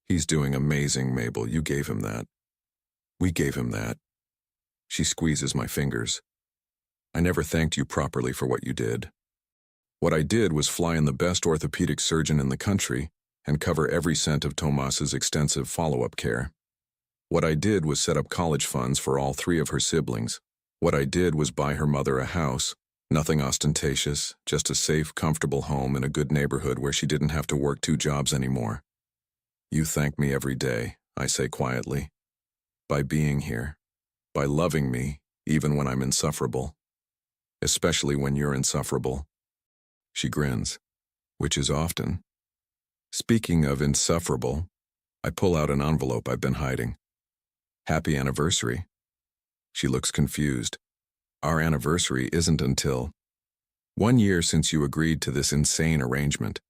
"He's doing amazing, Mabel. You gave him that." "We gave him that." She squeezes my fingers. "I never thanked you properly for what you did." "What I did was fly in the best orthopedic surgeon in the country and cover every cent of Tomas's extensive follow-up care. What I did was set up college funds for all 3 of her siblings. What I did was buy her mother a house. Nothing ostentatious, just a safe, comfortable home in a good neighborhood where she didn't have to work 2 jobs anymore." "You thank me every day," I say quietly. "By being here. By loving me, even when I'm insufferable. Especially when you're insufferable." She grins, which is often. Speaking of insufferable, I pull out an envelope I've been hiding. "Happy anniversary." She looks confused. "Our anniversary isn't until 1 year since you agreed to this insane arrangement.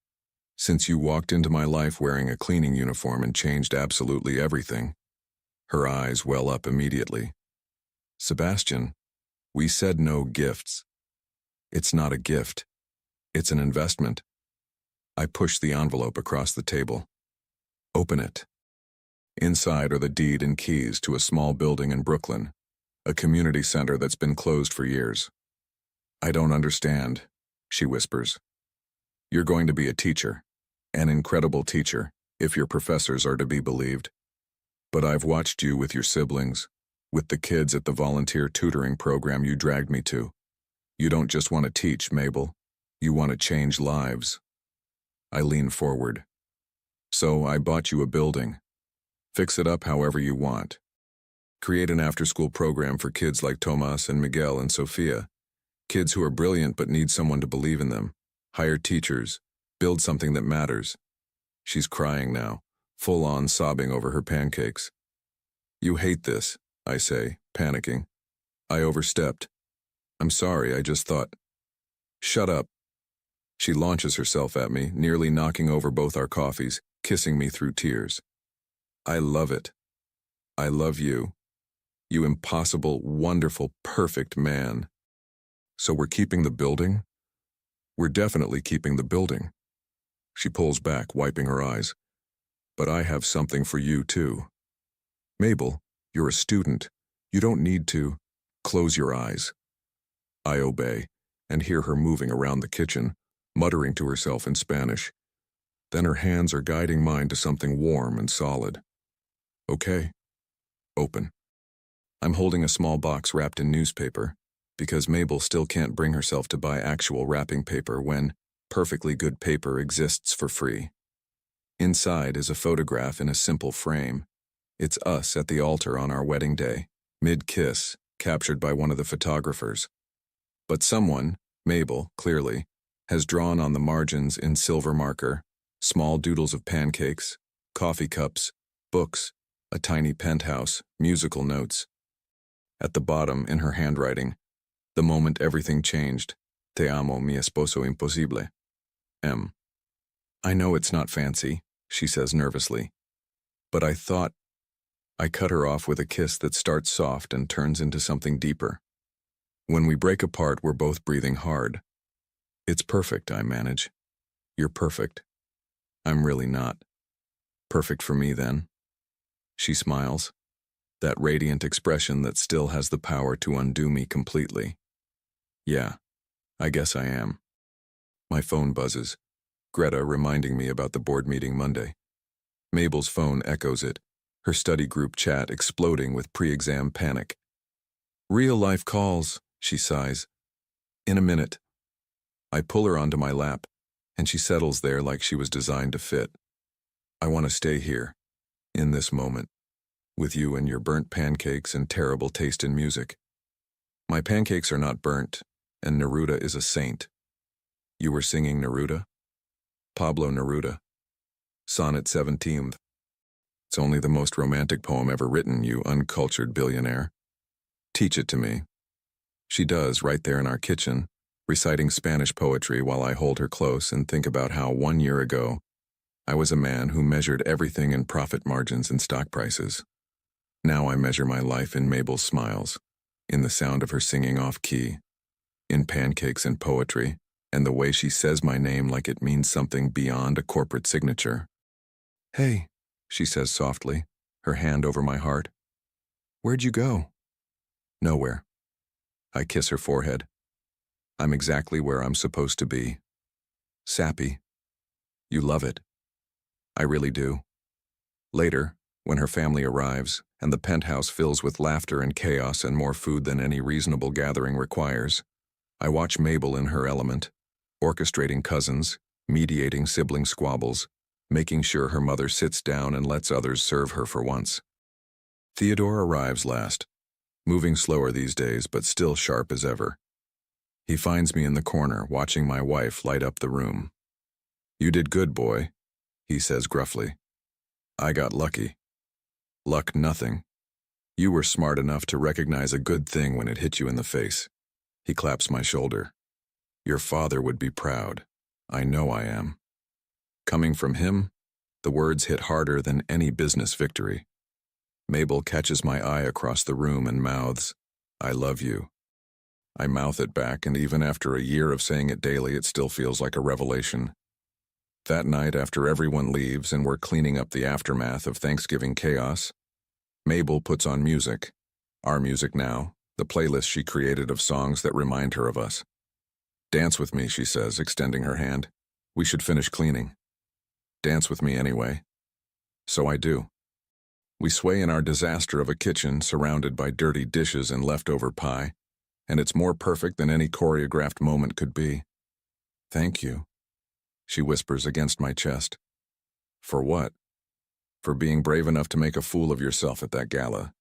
Since you walked into my life wearing a cleaning uniform and changed absolutely everything." Her eyes well up immediately. "Sebastian, we said no gifts." "It's not a gift. It's an investment." I push the envelope across the table. "Open it." Inside are the deed and keys to a small building in Brooklyn, a community center that's been closed for years. "I don't understand," she whispers. "You're going to be a teacher, an incredible teacher, if your professors are to be believed. But I've watched you with your siblings, with the kids at the volunteer tutoring program you dragged me to. You don't just want to teach, Mabel. You want to change lives." I lean forward. "So I bought you a building. Fix it up however you want. Create an after-school program for kids like Tomas and Miguel and Sophia. Kids who are brilliant but need someone to believe in them. Hire teachers. Build something that matters." She's crying now, full-on sobbing over her pancakes. "You hate this," I say, panicking. "I overstepped. I'm sorry, I just thought." "Shut up." She launches herself at me, nearly knocking over both our coffees, kissing me through tears. "I love it. I love you. You impossible, wonderful, perfect man." "So we're keeping the building?" "We're definitely keeping the building." She pulls back, wiping her eyes. "But I have something for you, too." "Mabel, you're a student. You don't need to." "Close your eyes." I obey, and hear her moving around the kitchen, muttering to herself in Spanish. Then her hands are guiding mine to something warm and solid. "Okay. Open." I'm holding a small box wrapped in newspaper, because Mabel still can't bring herself to buy actual wrapping paper when perfectly good paper exists for free. Inside is a photograph in a simple frame. It's us at the altar on our wedding day, mid-kiss, captured by one of the photographers. But someone, Mabel, clearly, has drawn on the margins in silver marker, small doodles of pancakes, coffee cups, books, a tiny penthouse, musical notes. At the bottom, in her handwriting, the moment everything changed, "Te amo, mi esposo imposible." M. "I know it's not fancy," she says nervously. "But I thought—" I cut her off with a kiss that starts soft and turns into something deeper. When we break apart, we're both breathing hard. "It's perfect," I manage. "You're perfect." I'm really not. "Perfect for me, then?" She smiles, that radiant expression that still has the power to undo me completely. "Yeah, I guess I am." My phone buzzes. Greta reminding me about the board meeting Monday. Mabel's phone echoes it, her study group chat exploding with pre-exam panic. Real-life calls, she sighs. In a minute. I pull her onto my lap, and she settles there like she was designed to fit. I want to stay here, in this moment, with you and your burnt pancakes and terrible taste in music. My pancakes are not burnt, and Neruda is a saint. You were singing Neruda? Pablo Neruda. Sonnet 17th. It's only the most romantic poem ever written, you uncultured billionaire. Teach it to me. She does, right there in our kitchen, reciting Spanish poetry while I hold her close and think about how 1 year ago, I was a man who measured everything in profit margins and stock prices. Now I measure my life in Mabel's smiles, in the sound of her singing off-key, in pancakes and poetry, and the way she says my name like it means something beyond a corporate signature. Hey, she says softly, her hand over my heart. Where'd you go? Nowhere. I kiss her forehead. I'm exactly where I'm supposed to be. Sappy. You love it. I really do. Later, when her family arrives, and the penthouse fills with laughter and chaos and more food than any reasonable gathering requires, I watch Mabel in her element, orchestrating cousins, mediating sibling squabbles, making sure her mother sits down and lets others serve her for once. Theodore arrives last, moving slower these days but still sharp as ever. He finds me in the corner, watching my wife light up the room. You did good, boy, he says gruffly. I got lucky. Luck nothing. You were smart enough to recognize a good thing when it hit you in the face. He claps my shoulder. Your father would be proud. I know I am. Coming from him, the words hit harder than any business victory. Mabel catches my eye across the room and mouths, I love you. I mouth it back, and even after a year of saying it daily, it still feels like a revelation. That night, after everyone leaves and we're cleaning up the aftermath of Thanksgiving chaos, Mabel puts on music, our music now, the playlist she created of songs that remind her of us. Dance with me, she says, extending her hand. We should finish cleaning. Dance with me anyway. So I do. We sway in our disaster of a kitchen surrounded by dirty dishes and leftover pie, and it's more perfect than any choreographed moment could be. Thank you, she whispers against my chest. For what? For being brave enough to make a fool of yourself at that gala,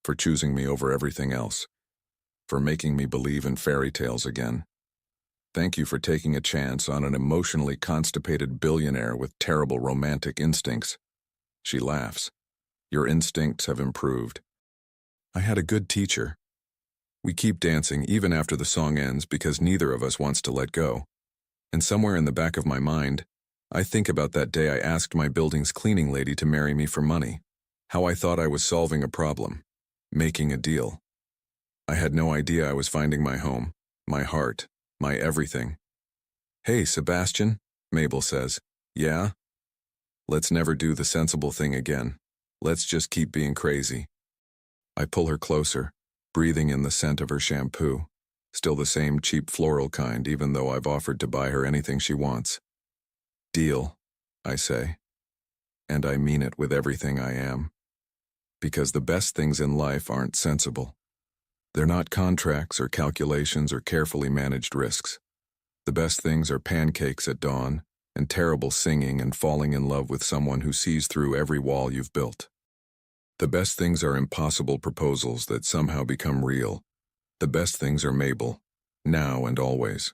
for choosing me over everything else, for making me believe in fairy tales again. Thank you for taking a chance on an emotionally constipated billionaire with terrible romantic instincts. She laughs. Your instincts have improved. I had a good teacher. We keep dancing even after the song ends because neither of us wants to let go. And somewhere in the back of my mind, I think about that day I asked my building's cleaning lady to marry me for money, how I thought I was solving a problem, making a deal. I had no idea I was finding my home, my heart, my everything. Hey, Sebastian, Mabel says. Yeah? Let's never do the sensible thing again. Let's just keep being crazy. I pull her closer, breathing in the scent of her shampoo, still the same cheap floral kind even though I've offered to buy her anything she wants. Deal, I say. And I mean it with everything I am. Because the best things in life aren't sensible. They're not contracts or calculations or carefully managed risks. The best things are pancakes at dawn and terrible singing and falling in love with someone who sees through every wall you've built. The best things are impossible proposals that somehow become real. The best things are Mabel, now and always.